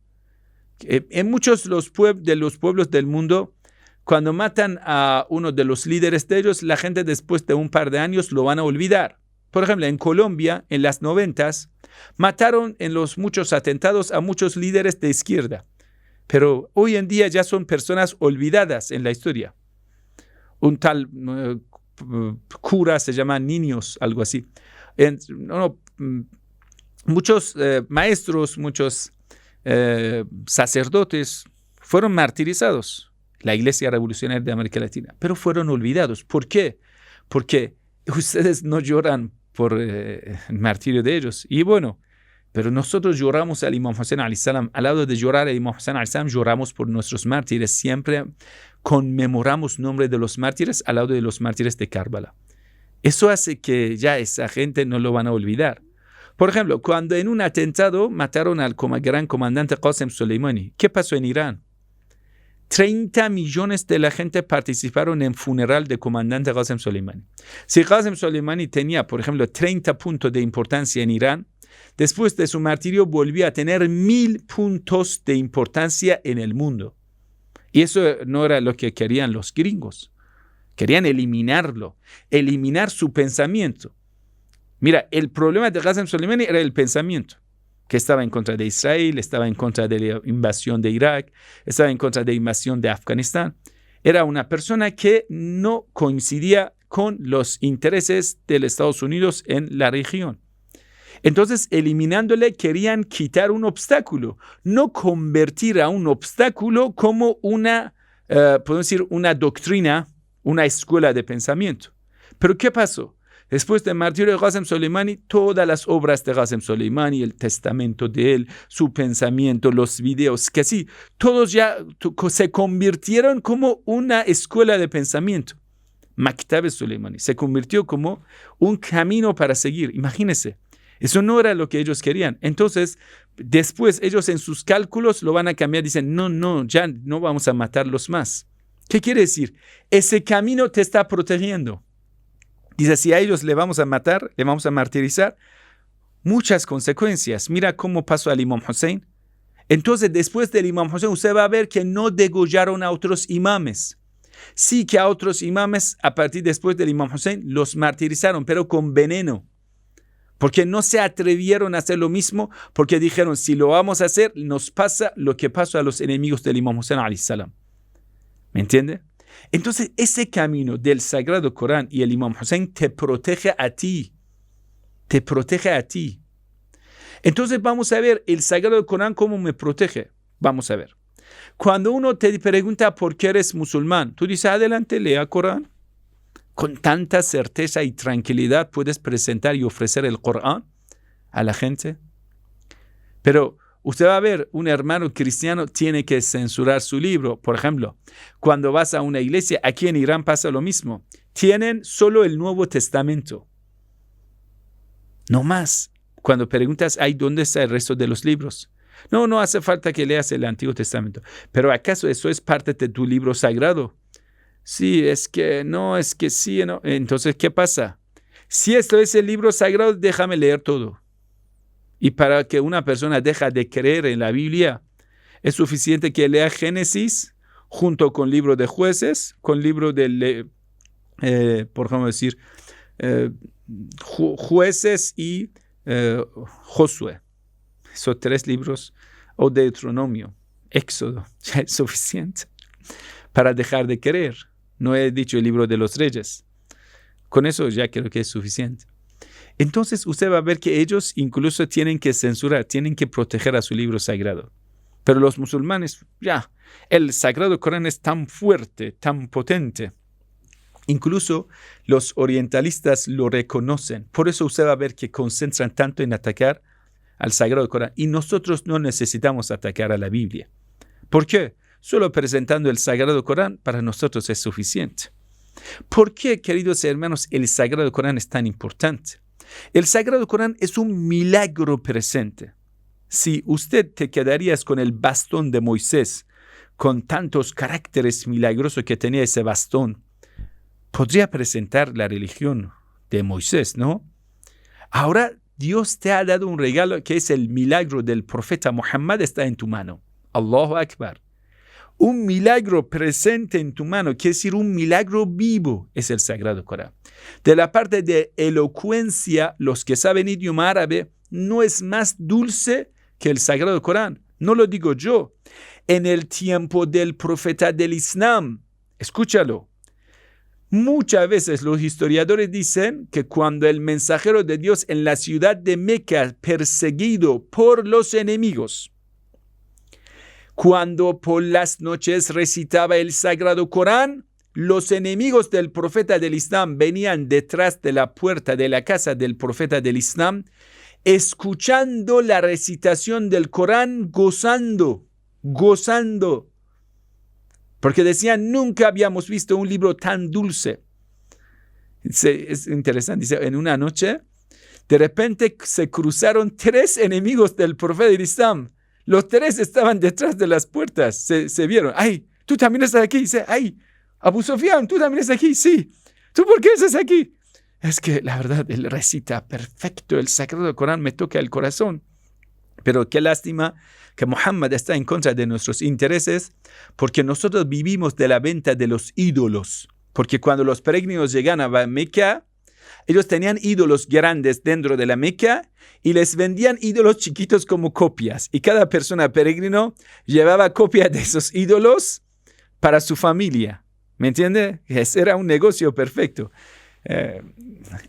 En muchos de los pueblos del mundo, cuando matan a uno de los líderes de ellos, la gente después de un par de años lo van a olvidar. Por ejemplo, en Colombia, en las 90s, mataron en los muchos atentados a muchos líderes de izquierda. Pero hoy en día ya son personas olvidadas en la historia. Un tal cura se llama Niños, algo así. Muchos maestros, muchos sacerdotes fueron martirizados. La Iglesia Revolucionaria de América Latina, pero fueron olvidados. ¿Por qué? Porque ustedes no lloran por el martirio de ellos. Y bueno, pero nosotros lloramos al Imam Hussein alayhi salam. Al lado de llorar al Imam Hussein alayhi salam, lloramos por nuestros mártires. Siempre conmemoramos nombre de los mártires al lado de los mártires de Karbala. Eso hace que ya esa gente no lo van a olvidar. Por ejemplo, cuando en un atentado mataron al gran comandante Qasem Soleimani, ¿qué pasó en Irán? 30 millones de la gente participaron en funeral del comandante Qasem Soleimani. Si Qasem Soleimani tenía, por ejemplo, 30 puntos de importancia en Irán, después de su martirio volvió a tener 1000 puntos de importancia en el mundo. Y eso no era lo que querían los gringos. Querían eliminarlo, eliminar su pensamiento. Mira, el problema de Qasem Soleimani era el pensamiento, que estaba en contra de Israel, estaba en contra de la invasión de Irak, estaba en contra de la invasión de Afganistán. Era una persona que no coincidía con los intereses de los Estados Unidos en la región. Entonces, eliminándole, querían quitar un obstáculo, no convertir a un obstáculo como podemos decir, una doctrina, una escuela de pensamiento. Pero ¿qué pasó? Después del martirio de Qasem Soleimani, todas las obras de Qasem Soleimani, el testamento de él, su pensamiento, los videos, que sí, todos ya se convirtieron como una escuela de pensamiento. Maktab Soleimani se convirtió como un camino para seguir. Imagínense, eso no era lo que ellos querían. Entonces, después ellos en sus cálculos lo van a cambiar. Dicen, no, ya no vamos a matarlos más. ¿Qué quiere decir? Ese camino te está protegiendo. Dice, si a ellos le vamos a matar, le vamos a martirizar, muchas consecuencias. Mira cómo pasó al Imam Hussein. Entonces, después del Imam Hussein, usted va a ver que no degollaron a otros imames. Sí que a otros imames, a partir después del Imam Hussein, los martirizaron, pero con veneno. Porque no se atrevieron a hacer lo mismo, porque dijeron, si lo vamos a hacer, nos pasa lo que pasó a los enemigos del Imam Hussein alayhi salam. ¿Me entiende? Entonces, ese camino del Sagrado Corán y el Imam Hussein te protege a ti. Te protege a ti. Entonces, vamos a ver el Sagrado Corán cómo me protege. Vamos a ver. Cuando uno te pregunta por qué eres musulmán, tú dices, adelante, lea Corán. Con tanta certeza y tranquilidad puedes presentar y ofrecer el Corán a la gente. Pero usted va a ver, un hermano cristiano tiene que censurar su libro. Por ejemplo, cuando vas a una iglesia, aquí en Irán pasa lo mismo. Tienen solo el Nuevo Testamento. No más. Cuando preguntas, ¿dónde está el resto de los libros? No hace falta que leas el Antiguo Testamento. ¿Pero acaso eso es parte de tu libro sagrado? Sí, es que no, es que sí, no. Entonces, ¿qué pasa? Si esto es el libro sagrado, déjame leer todo. Y para que una persona deje de creer en la Biblia, es suficiente que lea Génesis junto con libro de Jueces, con libro de, por ejemplo decir, Jueces y Josué. Esos 3 libros, o Deuteronomio, Éxodo, ya es suficiente para dejar de creer. No he dicho el libro de los reyes. Con eso ya creo que es suficiente. Entonces usted va a ver que ellos incluso tienen que censurar, tienen que proteger a su libro sagrado. Pero los musulmanes, el Sagrado Corán es tan fuerte, tan potente. Incluso los orientalistas lo reconocen. Por eso usted va a ver que concentran tanto en atacar al Sagrado Corán. Y nosotros no necesitamos atacar a la Biblia. ¿Por qué? Solo presentando el Sagrado Corán para nosotros es suficiente. ¿Por qué, queridos hermanos, el Sagrado Corán es tan importante? El Sagrado Corán es un milagro presente. Si usted te quedarías con el bastón de Moisés, con tantos caracteres milagrosos que tenía ese bastón, podría presentar la religión de Moisés, ¿no? Ahora Dios te ha dado un regalo que es el milagro del profeta Muhammad, está en tu mano. Allahu Akbar. Un milagro presente en tu mano, quiere decir un milagro vivo, es el Sagrado Corán. De la parte de elocuencia, los que saben idioma árabe, no es más dulce que el Sagrado Corán. No lo digo yo. En el tiempo del profeta del Islam, escúchalo. Muchas veces los historiadores dicen que cuando el mensajero de Dios en la ciudad de Meca, perseguido por los enemigos, cuando por las noches recitaba el Sagrado Corán, los enemigos del profeta del Islam venían detrás de la puerta de la casa del profeta del Islam, escuchando la recitación del Corán, gozando. Porque decían, nunca habíamos visto un libro tan dulce. Es interesante, dice, en una noche, de repente se cruzaron 3 enemigos del profeta del Islam. Los 3 estaban detrás de las puertas, se vieron. ¡Ay, tú también estás aquí! Dice, ¡ay, Abu Sufyan, tú también estás aquí! Sí. ¿Tú por qué estás aquí? Es que la verdad, él recita perfecto el Sagrado Corán, me toca el corazón. Pero qué lástima que Muhammad está en contra de nuestros intereses, porque nosotros vivimos de la venta de los ídolos. Porque cuando los peregrinos llegan a Meca, ellos tenían ídolos grandes dentro de la Meca y les vendían ídolos chiquitos como copias. Y cada persona peregrino llevaba copia de esos ídolos para su familia. ¿Me entiende? Ese era un negocio perfecto.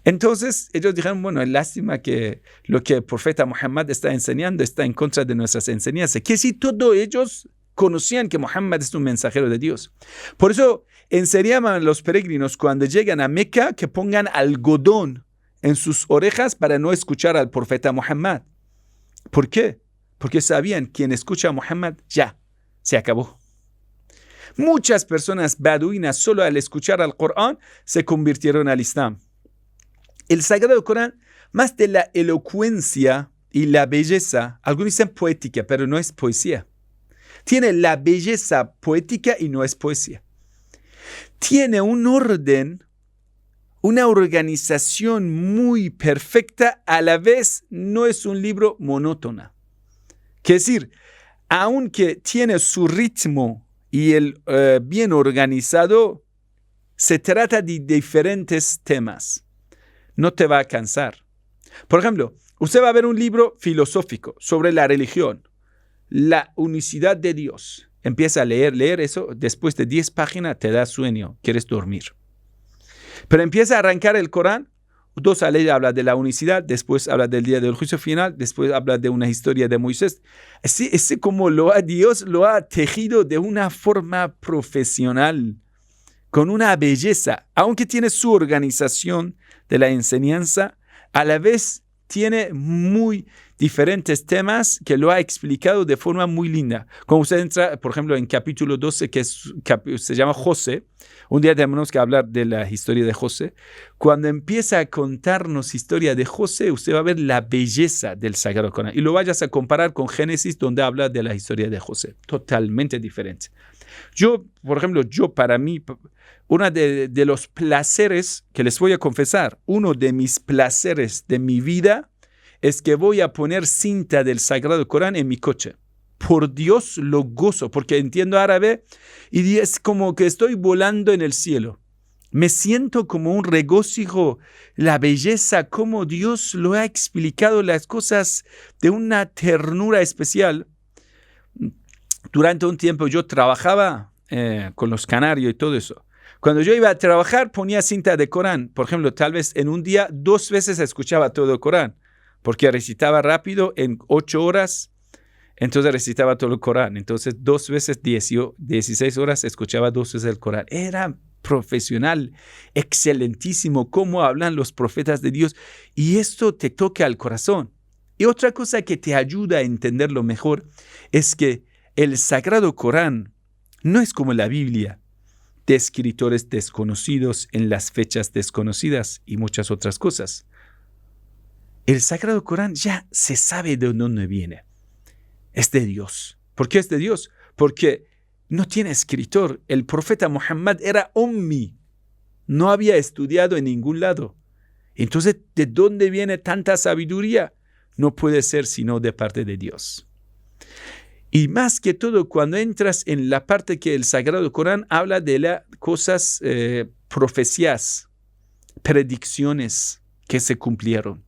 Entonces ellos dijeron, bueno, es lástima que lo que el profeta Muhammad está enseñando está en contra de nuestras enseñanzas. Que si todos ellos conocían que Muhammad es un mensajero de Dios. Por eso enseñaban a los peregrinos cuando llegan a Meca que pongan algodón en sus orejas para no escuchar al profeta Muhammad. ¿Por qué? Porque sabían, quien escucha a Muhammad ya se acabó. Muchas personas beduinas solo al escuchar al Corán se convirtieron al Islam. El Sagrado Corán, más de la elocuencia y la belleza, algunos dicen poética, pero no es poesía. Tiene la belleza poética y no es poesía. Tiene un orden, una organización muy perfecta, a la vez no es un libro monótono. Quiere decir, aunque tiene su ritmo y el bien organizado, se trata de diferentes temas. No te va a cansar. Por ejemplo, usted va a ver un libro filosófico sobre la religión, la unicidad de Dios. Empieza a leer eso, después de 10 páginas te da sueño, quieres dormir. Pero empieza a arrancar el Corán, 2 leyes habla de la unicidad, después habla del día del juicio final, después habla de una historia de Moisés. Así como Dios lo ha tejido de una forma profesional, con una belleza, aunque tiene su organización de la enseñanza, a la vez tiene muy diferentes temas que lo ha explicado de forma muy linda. Como usted entra, por ejemplo, en capítulo 12, que se llama José. Un día tenemos que hablar de la historia de José. Cuando empieza a contarnos historia de José, usted va a ver la belleza del Sagrado Corán. Y lo vayas a comparar con Génesis, donde habla de la historia de José. Totalmente diferente. Por ejemplo, para mí, uno de los placeres que les voy a confesar, uno de mis placeres de mi vida es que voy a poner cinta del Sagrado Corán en mi coche. Por Dios lo gozo, porque entiendo árabe y es como que estoy volando en el cielo. Me siento como un regocijo, la belleza, cómo Dios lo ha explicado las cosas de una ternura especial. Durante un tiempo yo trabajaba con los canarios y todo eso. Cuando yo iba a trabajar ponía cinta de Corán. Por ejemplo, tal vez en un día 2 veces escuchaba todo el Corán, porque recitaba rápido en 8 horas, entonces recitaba todo el Corán. Entonces 2 veces 16 horas escuchaba 2 veces el Corán. Era profesional, excelentísimo cómo hablan los profetas de Dios, y esto te toca al corazón. Y otra cosa que te ayuda a entenderlo mejor es que el Sagrado Corán no es como la Biblia, de escritores desconocidos en las fechas desconocidas y muchas otras cosas. El Sagrado Corán ya se sabe de dónde viene. Es de Dios. ¿Por qué es de Dios? Porque no tiene escritor. El profeta Muhammad era ummi. no había estudiado en ningún lado. Entonces, ¿de dónde viene tanta sabiduría? No puede ser sino de parte de Dios. Y más que todo, cuando entras en la parte que el Sagrado Corán habla de las cosas, profecías, predicciones que se cumplieron.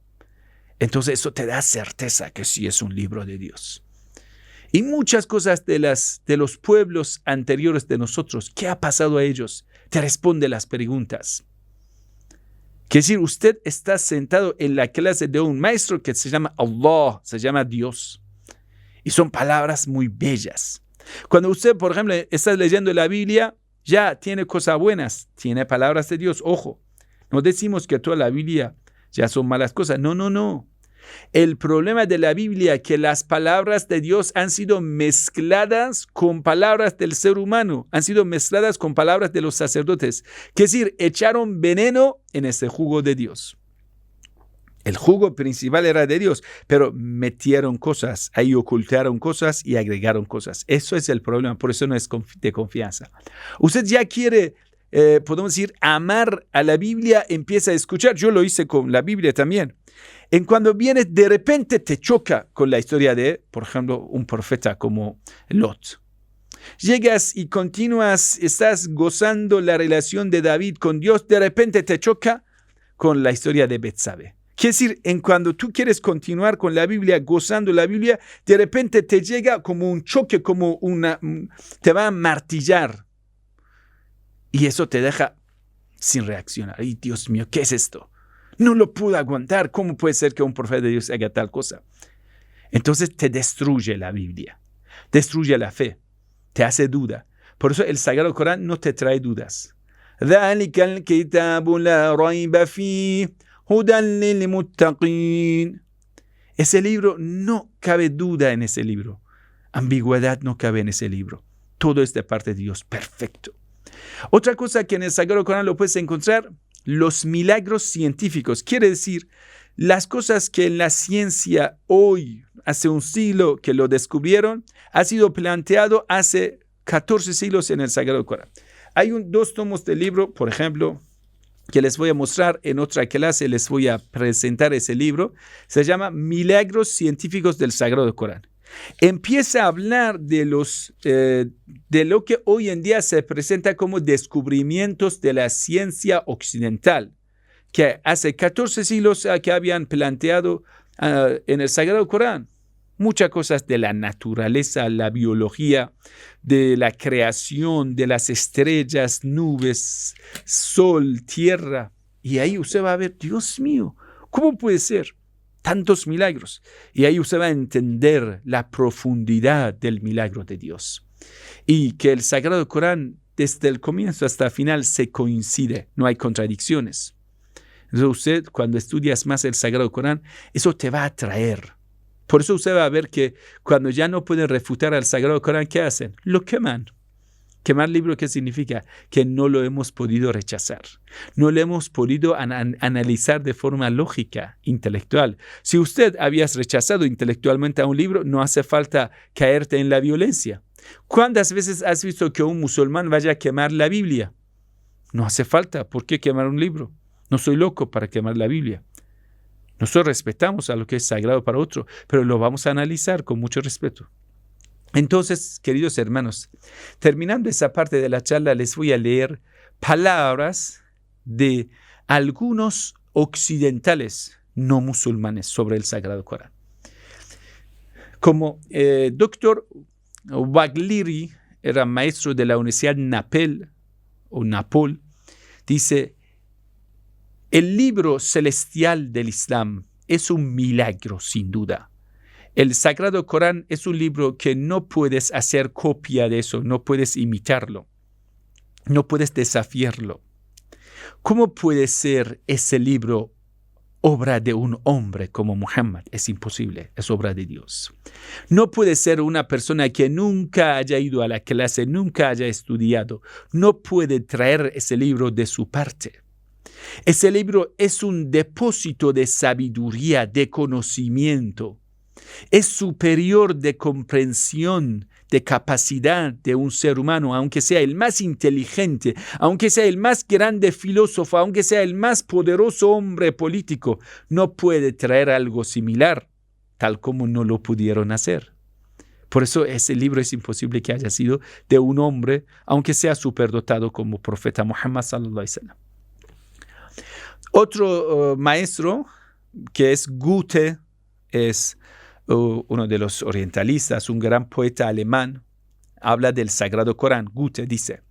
Entonces eso te da certeza que sí es un libro de Dios. Y muchas cosas de los pueblos anteriores de nosotros, ¿qué ha pasado a ellos? Te responde las preguntas. Quiere decir, usted está sentado en la clase de un maestro que se llama Allah, se llama Dios. Y son palabras muy bellas. Cuando usted, por ejemplo, está leyendo la Biblia, ya tiene cosas buenas, tiene palabras de Dios. Ojo, no decimos que toda la Biblia ya son malas cosas. No. El problema de la Biblia es que las palabras de Dios han sido mezcladas con palabras del ser humano, han sido mezcladas con palabras de los sacerdotes. Es decir, echaron veneno en ese jugo de Dios. El jugo principal era de Dios, pero metieron cosas, ahí ocultaron cosas y agregaron cosas. Eso es el problema, por eso no es de confianza. Usted ya quiere, podemos decir, amar a la Biblia, empieza a escuchar. Yo lo hice con la Biblia también. En cuando vienes, de repente te choca con la historia de, por ejemplo, un profeta como Lot. Llegas y continúas, estás gozando la relación de David con Dios, de repente te choca con la historia de Betsabe. Quiere decir, en cuando tú quieres continuar con la Biblia, gozando la Biblia, de repente te llega como un choque, como te va a martillar. Y eso te deja sin reaccionar. ¡Ay, Dios mío, qué es esto! No lo pude aguantar. ¿Cómo puede ser que un profeta de Dios haga tal cosa? Entonces te destruye la Biblia, destruye la fe, te hace duda. Por eso el Sagrado Corán no te trae dudas. ذَلِكَ الْكِتَابُ لَا رَيْبَ فِيهِ هُدًى لِلْمُتَّقِينَ. Ese libro, no cabe duda en ese libro. Ambigüedad no cabe en ese libro. Todo es de parte de Dios, perfecto. Otra cosa que en el Sagrado Corán lo puedes encontrar, los milagros científicos. Quiere decir, las cosas que en la ciencia hoy, hace un siglo que lo descubrieron, ha sido planteado hace 14 siglos en el Sagrado Corán. Hay 2 tomos del libro, por ejemplo, que les voy a mostrar en otra clase, les voy a presentar ese libro. Se llama Milagros Científicos del Sagrado Corán. Empieza a hablar de lo que hoy en día se presenta como descubrimientos de la ciencia occidental, que hace 14 siglos que habían planteado en el Sagrado Corán. Muchas cosas de la naturaleza, la biología, de la creación, de las estrellas, nubes, sol, tierra. Y ahí usted va a ver, Dios mío, ¿cómo puede ser? Tantos milagros. Y ahí usted va a entender la profundidad del milagro de Dios. Y que el Sagrado Corán, desde el comienzo hasta el final, se coincide. No hay contradicciones. Entonces usted, cuando estudias más el Sagrado Corán, eso te va a atraer. Por eso usted va a ver que cuando ya no pueden refutar al Sagrado Corán, ¿qué hacen? Lo queman. Quemar libro, ¿qué significa? Que no lo hemos podido rechazar. No lo hemos podido analizar de forma lógica, intelectual. Si usted habías rechazado intelectualmente a un libro, no hace falta caerte en la violencia. ¿Cuántas veces has visto que un musulmán vaya a quemar la Biblia? No hace falta. ¿Por qué quemar un libro? No soy loco para quemar la Biblia. Nosotros respetamos a lo que es sagrado para otro, pero lo vamos a analizar con mucho respeto. Entonces, queridos hermanos, terminando esa parte de la charla, les voy a leer palabras de algunos occidentales no musulmanes sobre el Sagrado Corán. Como Dr. Wagliri era maestro de la Universidad Napol, dice: el libro celestial del Islam es un milagro, sin duda. El Sagrado Corán es un libro que no puedes hacer copia de eso, no puedes imitarlo, no puedes desafiarlo. ¿Cómo puede ser ese libro obra de un hombre como Muhammad? Es imposible, es obra de Dios. No puede ser una persona que nunca haya ido a la clase, nunca haya estudiado, no puede traer ese libro de su parte. Ese libro es un depósito de sabiduría, de conocimiento. Es superior de comprensión de capacidad de un ser humano, aunque sea el más inteligente, aunque sea el más grande filósofo, aunque sea el más poderoso hombre político, no puede traer algo similar, tal como no lo pudieron hacer. Por eso ese libro es imposible que haya sido de un hombre, aunque sea superdotado como profeta Muhammad sallallahu alaihi wasallam. Otro maestro, que es Goethe, es uno de los orientalistas, un gran poeta alemán, habla del Sagrado Corán. Goethe dice: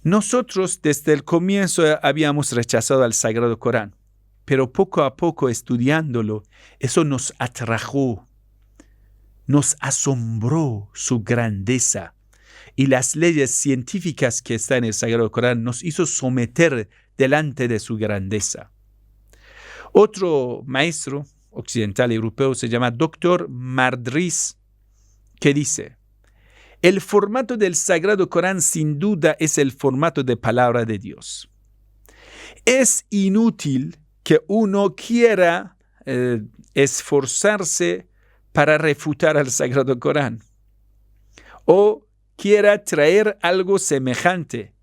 nosotros desde el comienzo habíamos rechazado al Sagrado Corán, pero poco a poco estudiándolo, eso nos atrajo. Nos asombró su grandeza, y las leyes científicas que están en el Sagrado Corán nos hizo someter delante de su grandeza. Otro maestro occidental europeo se llama Dr. Madriz, que dice: el formato del Sagrado Corán sin duda es el formato de palabra de Dios. Es inútil que uno quiera esforzarse para refutar al Sagrado Corán, o quiera traer algo semejante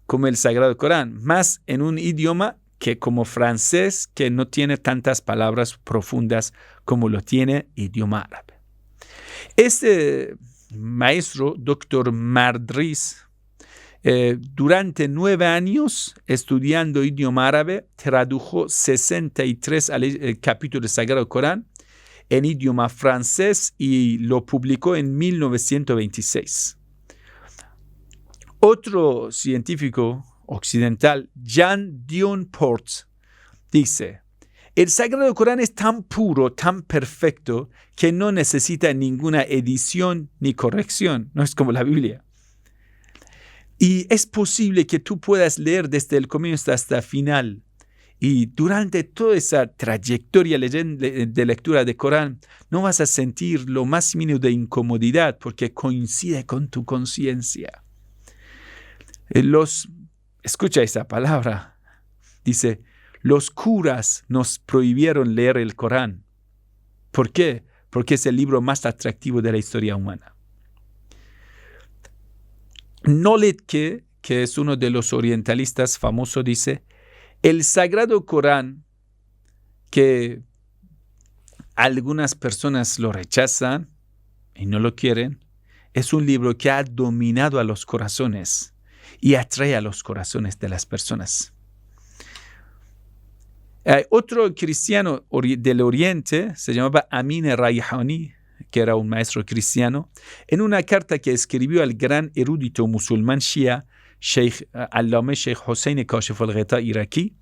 como el Sagrado Corán, más en un idioma que como francés, que no tiene tantas palabras profundas como lo tiene idioma árabe. Este maestro, Dr. Madriz, durante 9 años estudiando idioma árabe, tradujo 63 capítulos del Sagrado Corán en idioma francés y lo publicó en 1926. Otro científico occidental, Jean Dion Portes, dice: el Sagrado Corán es tan puro, tan perfecto, que no necesita ninguna edición ni corrección. No es como la Biblia. Y es posible que tú puedas leer desde el comienzo hasta el final. Y durante toda esa trayectoria de lectura del Corán, no vas a sentir lo más mínimo de incomodidad porque coincide con tu conciencia. Escucha esa palabra. Dice: los curas nos prohibieron leer el Corán. ¿Por qué? Porque es el libro más atractivo de la historia humana. Nolletke, que es uno de los orientalistas famosos, dice: el Sagrado Corán, que algunas personas lo rechazan y no lo quieren, es un libro que ha dominado a los corazones y atrae a los corazones de las personas. Otro cristiano del Oriente se llamaba Amin Rayhani, que era un maestro cristiano, en una carta que escribió al gran erudito musulmán shia, Sheikh Hossein Kashif al-Ghita iraquí.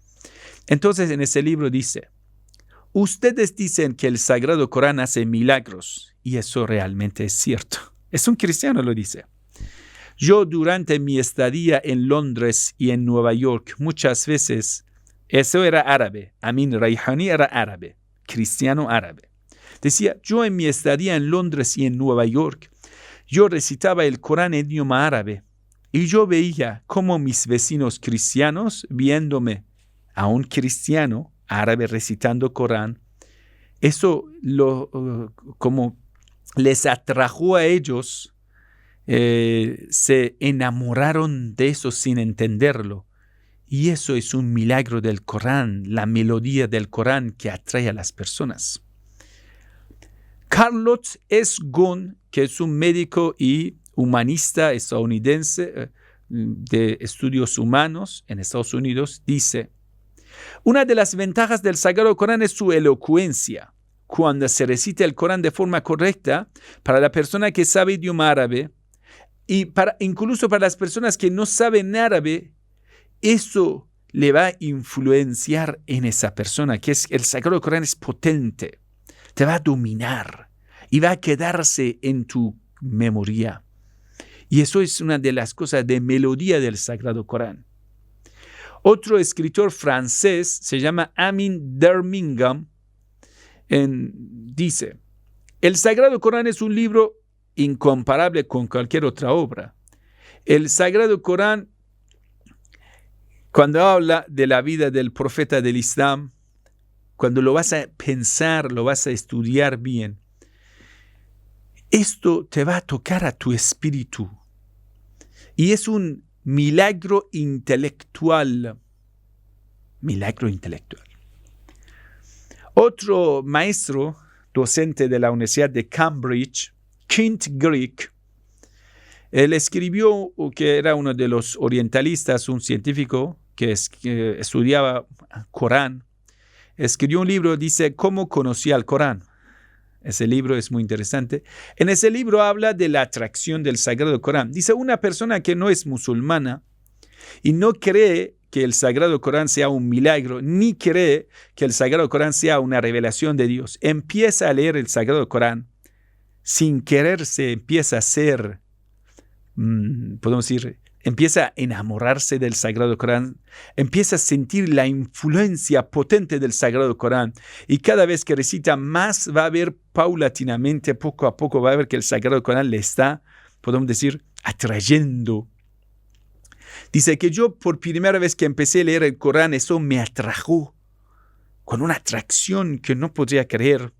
Entonces en ese libro dice: ustedes dicen que el Sagrado Corán hace milagros, y eso realmente es cierto. Es un cristiano, lo dice. Yo durante mi estadía en Londres y en Nueva York muchas veces, eso era árabe, Amin Rayhani era árabe, cristiano árabe. Decía: yo en mi estadía en Londres y en Nueva York, yo recitaba el Corán en idioma árabe, y yo veía cómo mis vecinos cristianos, viéndome a un cristiano árabe recitando Corán, eso como les atrajo a ellos, se enamoraron de eso sin entenderlo. Y eso es un milagro del Corán, la melodía del Corán que atrae a las personas. Carlos S. Ghosn, que es un médico y humanista estadounidense de estudios humanos en Estados Unidos, dice: una de las ventajas del Sagrado Corán es su elocuencia. Cuando se recita el Corán de forma correcta, para la persona que sabe idioma árabe y incluso para las personas que no saben árabe, eso le va a influenciar en esa persona, que es el Sagrado Corán es potente, te va a dominar y va a quedarse en tu memoria. Y eso es una de las cosas de melodía del Sagrado Corán. Otro escritor francés se llama Amin Birmingham, dice: el Sagrado Corán es un libro incomparable con cualquier otra obra. El Sagrado Corán, cuando habla de la vida del profeta del Islam, cuando lo vas a pensar, lo vas a estudiar bien, Esto te va a tocar a tu espíritu. Y es un milagro intelectual. Milagro intelectual. Otro maestro, docente de la Universidad de Cambridge, Kent Greek, él escribió, que era uno de los orientalistas, un científico que estudiaba Corán, escribió un libro, dice, ¿Cómo conocía el Corán? Ese libro es muy interesante. En ese libro habla de la atracción del Sagrado Corán. Dice, una persona que no es musulmana y no cree que el Sagrado Corán sea un milagro, ni cree que el Sagrado Corán sea una revelación de Dios, empieza a leer el Sagrado Corán, sin querer se empieza a ser, podemos decir, empieza a enamorarse del Sagrado Corán, empieza a sentir la influencia potente del Sagrado Corán, y cada vez que recita más va a ver paulatinamente, poco a poco, va a ver que el Sagrado Corán le está, podemos decir, atrayendo. Dice que yo por primera vez que empecé a leer el Corán, eso me atrajo con una atracción que no podría creer.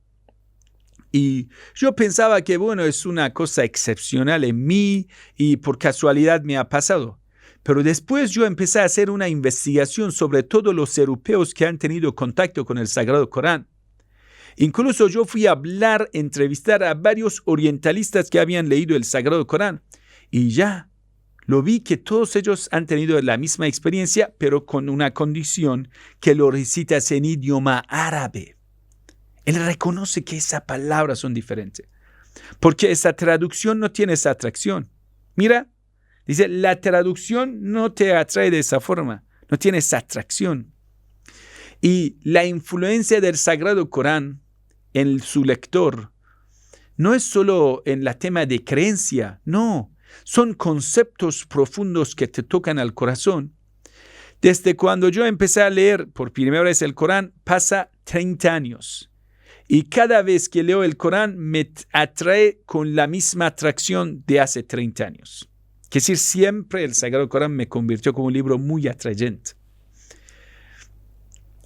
Y yo pensaba que, bueno, es una cosa excepcional en mí y por casualidad me ha pasado. Pero después yo empecé a hacer una investigación sobre todos los europeos que han tenido contacto con el Sagrado Corán. Incluso yo fui a entrevistar a varios orientalistas que habían leído el Sagrado Corán. Y ya lo vi que todos ellos han tenido la misma experiencia, pero con una condición, que lo recitas en idioma árabe. Él reconoce que esas palabras son diferentes, porque esa traducción no tiene esa atracción. Mira, dice, la traducción no te atrae de esa forma, no tiene esa atracción. Y la influencia del Sagrado Corán en su lector no es solo en el tema de creencia, no, son conceptos profundos que te tocan al corazón. Desde cuando yo empecé a leer por primera vez el Corán, pasa 30 años. Y cada vez que leo el Corán me atrae con la misma atracción de hace 30 años. Es decir, siempre el Sagrado Corán me convirtió como un libro muy atrayente.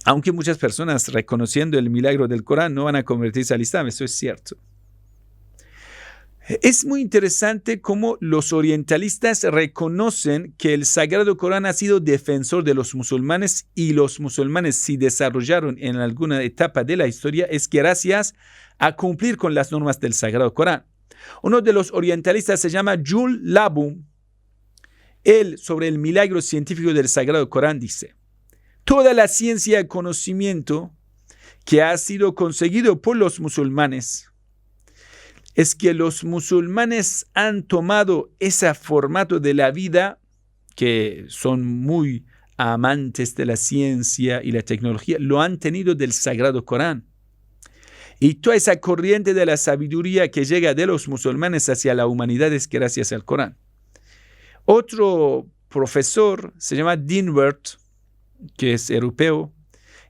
Aunque muchas personas, reconociendo el milagro del Corán, no van a convertirse al Islam, eso es cierto. Es muy interesante cómo los orientalistas reconocen que el Sagrado Corán ha sido defensor de los musulmanes, y los musulmanes si desarrollaron en alguna etapa de la historia es gracias a cumplir con las normas del Sagrado Corán. Uno de los orientalistas se llama Jules Labou. Él, sobre el milagro científico del Sagrado Corán, dice: toda la ciencia y conocimiento que ha sido conseguido por los musulmanes es que los musulmanes han tomado ese formato de la vida, que son muy amantes de la ciencia y la tecnología, lo han tenido del Sagrado Corán. Y toda esa corriente de la sabiduría que llega de los musulmanes hacia la humanidad es gracias al Corán. Otro profesor se llama Dinwert, que es europeo.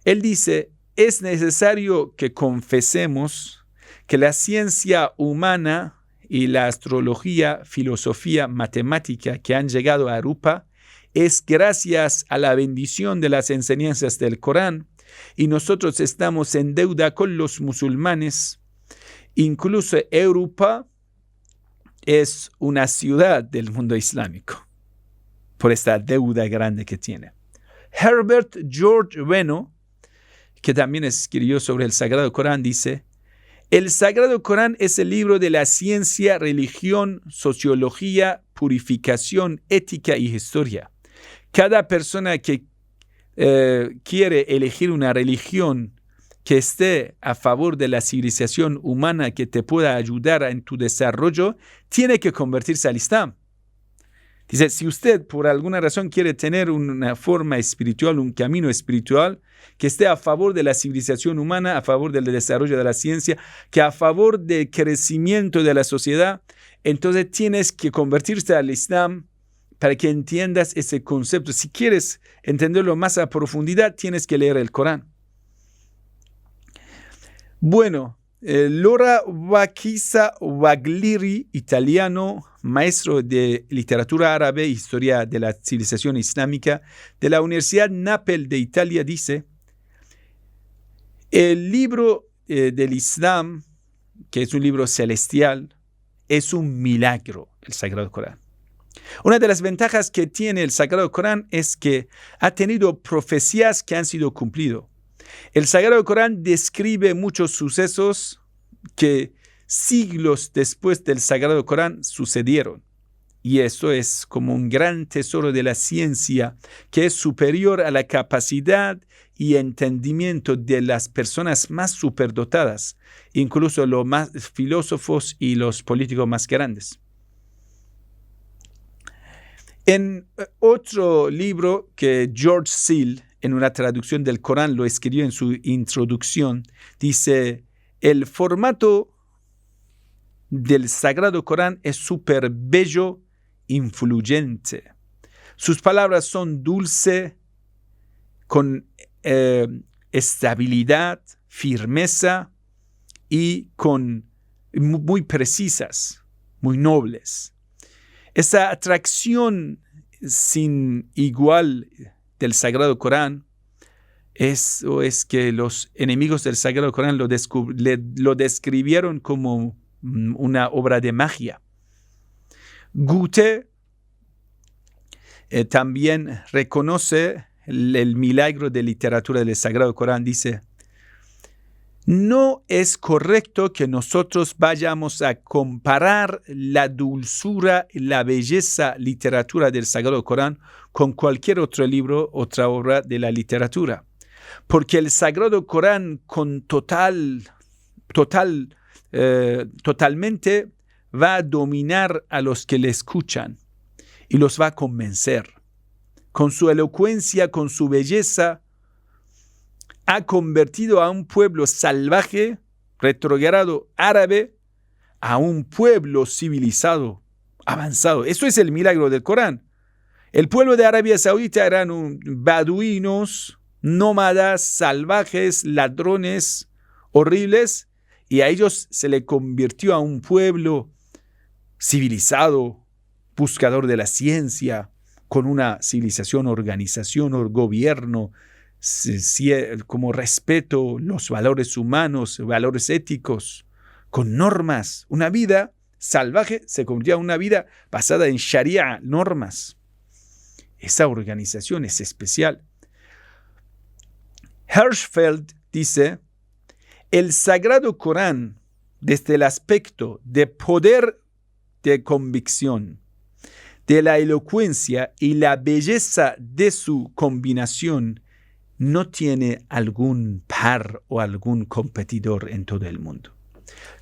Él dice: es necesario que confesemos que la ciencia humana y la astrología, filosofía, matemática que han llegado a Europa es gracias a la bendición de las enseñanzas del Corán, y nosotros estamos en deuda con los musulmanes. Incluso Europa es una ciudad del mundo islámico por esta deuda grande que tiene. Herbert George Bueno, que también escribió sobre el Sagrado Corán, dice: el Sagrado Corán es el libro de la ciencia, religión, sociología, purificación, ética y historia. Cada persona que quiere elegir una religión que esté a favor de la civilización humana, que te pueda ayudar en tu desarrollo, tiene que convertirse al Islam. Dice, si usted por alguna razón quiere tener una forma espiritual, un camino espiritual, que esté a favor de la civilización humana, a favor del desarrollo de la ciencia, que a favor del crecimiento de la sociedad, entonces tienes que convertirte al Islam para que entiendas ese concepto. Si quieres entenderlo más a profundidad, tienes que leer el Corán. Bueno, Laura Wakiza Waglieri, italiano, maestro de literatura árabe e historia de la civilización islámica de la Universidad Napel de Italia, dice: el libro del Islam, que es un libro celestial, es un milagro, el Sagrado Corán. Una de las ventajas que tiene el Sagrado Corán es que ha tenido profecías que han sido cumplidas. El Sagrado Corán describe muchos sucesos que siglos después del Sagrado Corán sucedieron. Y eso es como un gran tesoro de la ciencia que es superior a la capacidad y entendimiento de las personas más superdotadas, incluso los más filósofos y los políticos más grandes. En otro libro que George Seal, en una traducción del Corán, lo escribió en su introducción, dice: el formato del Sagrado Corán es súper bello, influyente. Sus palabras son dulces, con estabilidad, firmeza y muy precisas, muy nobles. Esa atracción sin igual del Sagrado Corán es que los enemigos del Sagrado Corán lo describieron como una obra de magia. Goethe también reconoce el milagro de literatura del Sagrado Corán. Dice: no es correcto que nosotros vayamos a comparar la dulzura y la belleza literatura del Sagrado Corán con cualquier otro libro, otra obra de la literatura. Porque el Sagrado Corán totalmente va a dominar a los que le escuchan y los va a convencer. Con su elocuencia, con su belleza, ha convertido a un pueblo salvaje, retrogrado árabe, a un pueblo civilizado, avanzado. Eso es el milagro del Corán. El pueblo de Arabia Saudita eran beduinos, nómadas, salvajes, ladrones, horribles, y a ellos se le convirtió a un pueblo civilizado, buscador de la ciencia, con una civilización, organización o gobierno, como respeto, los valores humanos, valores éticos, con normas. Una vida salvaje se convirtió en una vida basada en Sharia, normas. Esa organización es especial. Hirschfeld dice: el Sagrado Corán, desde el aspecto de poder de convicción, de la elocuencia y la belleza de su combinación, no tiene algún par o algún competidor en todo el mundo.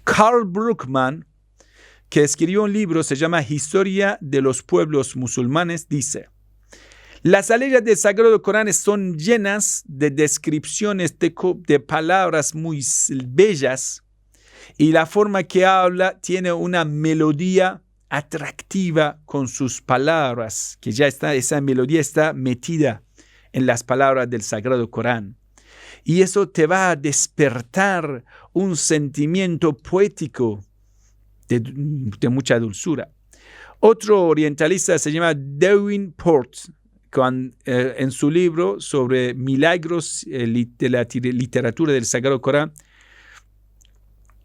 Karl Bruckmann, que escribió un libro, se llama Historia de los pueblos musulmanes, dice: las aletas del Sagrado Corán son llenas de descripciones de palabras muy bellas, y la forma que habla tiene una melodía atractiva con sus palabras, que ya esa melodía está metida en las palabras del Sagrado Corán. Y eso te va a despertar un sentimiento poético de mucha dulzura. Otro orientalista se llama Darwin Port, en su libro sobre milagros de la literatura del Sagrado Corán,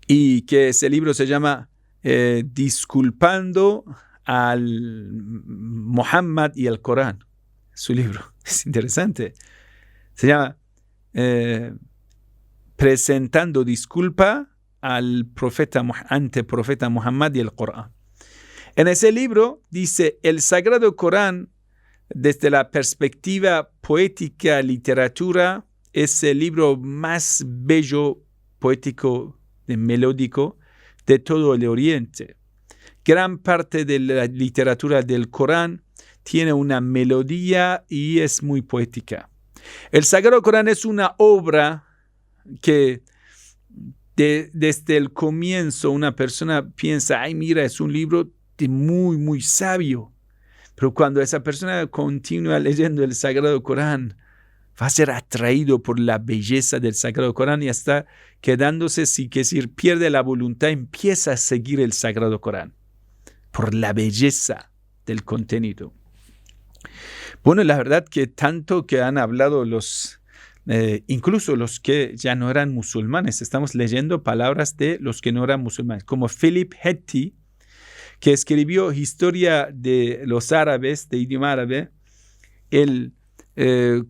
y que ese libro se llama Disculpando al Muhammad y al Corán. Su libro es interesante. Se llama Presentando disculpa al anteprofeta Muhammad y el Corán. En ese libro dice: el Sagrado Corán, desde la perspectiva poética, literatura, es el libro más bello, poético, melódico de todo el Oriente. Gran parte de la literatura del Corán tiene una melodía y es muy poética. El Sagrado Corán es una obra que desde el comienzo una persona piensa: ay, mira, es un libro muy, muy sabio. Pero cuando esa persona continúa leyendo el Sagrado Corán, va a ser atraído por la belleza del Sagrado Corán y hasta quedándose, pierde la voluntad, empieza a seguir el Sagrado Corán por la belleza del contenido. Bueno, la verdad que tanto que han hablado incluso los que ya no eran musulmanes, estamos leyendo palabras de los que no eran musulmanes, como Philip Hetty, que escribió Historia de los Árabes, de idioma árabe, él,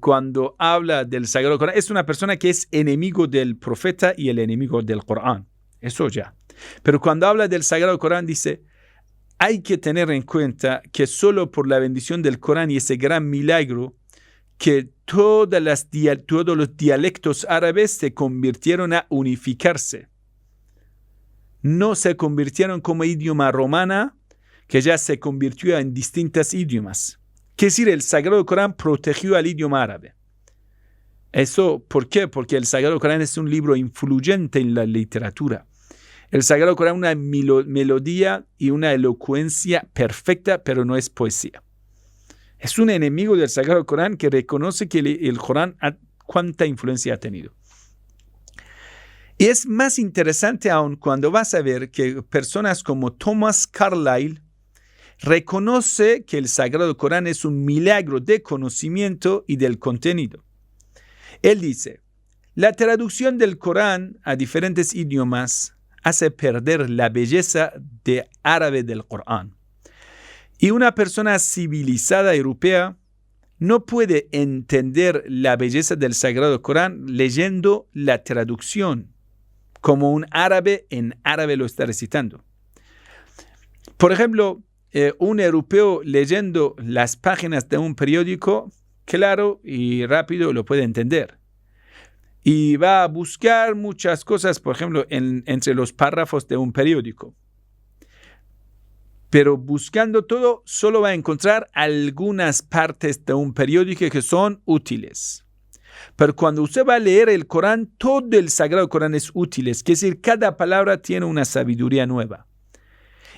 cuando habla del Sagrado Corán, es una persona que es enemigo del profeta y el enemigo del Corán. Eso ya. Pero cuando habla del Sagrado Corán, dice, hay que tener en cuenta que solo por la bendición del Corán y ese gran milagro, que todos los dialectos árabes se convirtieron a unificarse. No se convirtieron como idioma romana, que ya se convirtió en distintos idiomas. Es decir, el Sagrado Corán protegió al idioma árabe. Eso, ¿por qué? Porque el Sagrado Corán es un libro influyente en la literatura. El Sagrado Corán es una melodía y una elocuencia perfecta, pero no es poesía. Es un enemigo del Sagrado Corán que reconoce que el Corán cuánta influencia ha tenido. Y es más interesante aún cuando vas a ver que personas como Thomas Carlyle reconoce que el Sagrado Corán es un milagro de conocimiento y del contenido. Él dice, la traducción del Corán a diferentes idiomas hace perder la belleza de árabe del Corán. Y una persona civilizada europea no puede entender la belleza del Sagrado Corán leyendo la traducción, como un árabe en árabe lo está recitando. Por ejemplo, un europeo leyendo las páginas de un periódico, claro y rápido lo puede entender. Y va a buscar muchas cosas, por ejemplo, entre los párrafos de un periódico. Pero buscando todo, solo va a encontrar algunas partes de un periódico que son útiles. Pero cuando usted va a leer el Corán, todo el Sagrado Corán es útil. Es decir, cada palabra tiene una sabiduría nueva.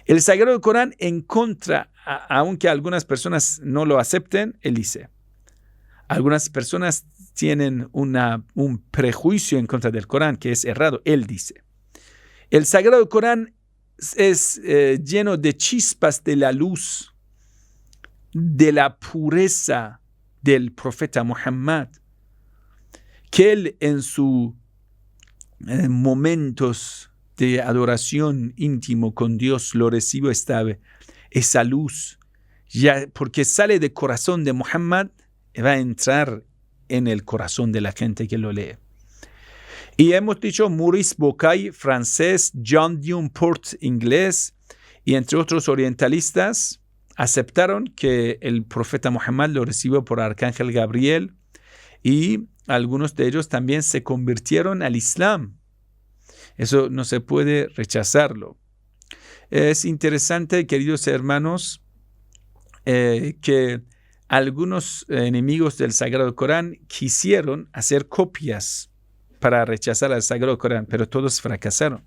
El Sagrado Corán en contra, aunque algunas personas no lo acepten, él dice. Algunas personas tienen un prejuicio en contra del Corán que es errado. Él dice. El Sagrado Corán es lleno de chispas de la luz, de la pureza del profeta Muhammad, que él en sus momentos de adoración íntimo con Dios lo recibe esa luz, ya porque sale del corazón de Muhammad y va a entrar en el corazón de la gente que lo lee. Y hemos dicho Maurice Bucaille, francés, John Newport, inglés, y entre otros orientalistas, aceptaron que el profeta Muhammad lo recibió por Arcángel Gabriel, y algunos de ellos también se convirtieron al Islam. Eso no se puede rechazarlo. Es interesante, queridos hermanos, que algunos enemigos del Sagrado Corán quisieron hacer copias para rechazar al Sagrado Corán, pero todos fracasaron.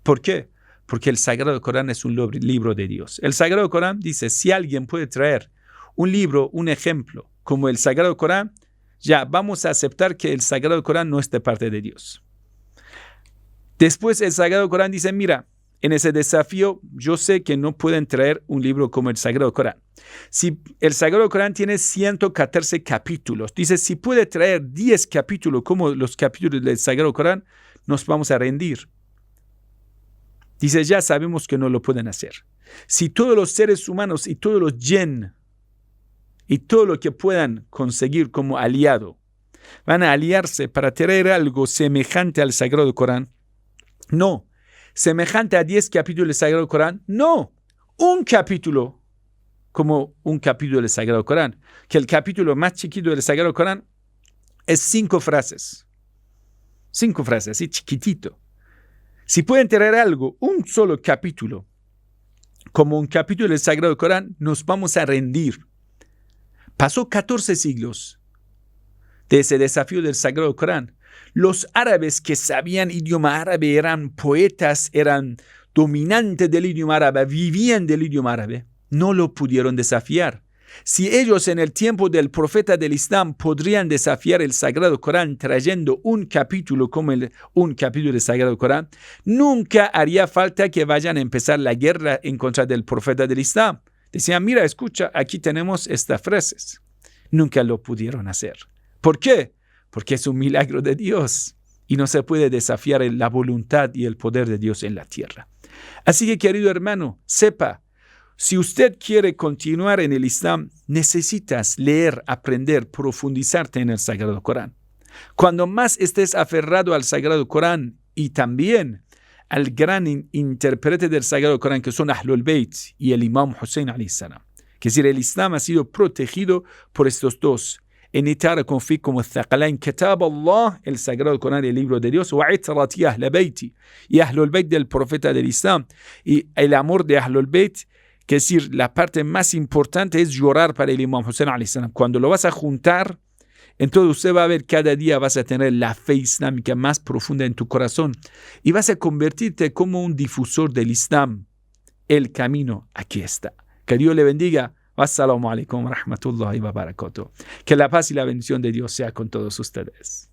¿Por qué? Porque el Sagrado Corán es un libro de Dios. El Sagrado Corán dice, si alguien puede traer un libro, un ejemplo, como el Sagrado Corán, ya vamos a aceptar que el Sagrado Corán no es de parte de Dios. Después el Sagrado Corán dice, mira, en ese desafío yo sé que no pueden traer un libro como el Sagrado Corán. Si el Sagrado Corán tiene 114 capítulos, dice, si puede traer 10 capítulos como los capítulos del Sagrado Corán, nos vamos a rendir. Dice, ya sabemos que no lo pueden hacer. Si todos los seres humanos y todos los jinn y todo lo que puedan conseguir como aliado van a aliarse para traer algo semejante al Sagrado Corán, no. Semejante a 10 capítulos del Sagrado Corán, no. Un capítulo como un capítulo del Sagrado Corán, que el capítulo más chiquito del Sagrado Corán es 5 frases. 5 frases, así chiquitito. Si pueden traer algo, un solo capítulo, como un capítulo del Sagrado Corán, nos vamos a rendir. Pasó 14 siglos de ese desafío del Sagrado Corán. Los árabes que sabían idioma árabe eran poetas, eran dominantes del idioma árabe, vivían del idioma árabe. No lo pudieron desafiar. Si ellos en el tiempo del profeta del Islam podrían desafiar el Sagrado Corán trayendo un capítulo como un capítulo del Sagrado Corán, nunca haría falta que vayan a empezar la guerra en contra del profeta del Islam. Decían, mira, escucha, aquí tenemos estas frases. Nunca lo pudieron hacer. ¿Por qué? Porque es un milagro de Dios y no se puede desafiar la voluntad y el poder de Dios en la tierra. Así que, querido hermano, sepa Si usted quiere continuar en el Islam, necesitas leer, aprender, profundizarte en el Sagrado Corán. Cuando más estés aferrado al Sagrado Corán y también al gran intérprete del Sagrado Corán, que son Ahlul Bayt y el Imam Hussein alayhi salam. Que decir, el Islam ha sido protegido por estos dos. En Itarakum fikum al-Thaqalain, Kitab Allah, el Sagrado Corán, el libro de Dios, wa itrati Ahl Bayti, y Ahlul Bayt del profeta del Islam, y el amor de Ahlul Bayt, que decir, la parte más importante es llorar para el Imam Hussein alayhi salam. Cuando lo vas a juntar, entonces usted va a ver cada día vas a tener la fe islámica más profunda en tu corazón y vas a convertirte como un difusor del Islam. El camino aquí está. Que Dios le bendiga. Assalamu alaikum wa rahmatullahi wa barakatuh. Que la paz y la bendición de Dios sea con todos ustedes.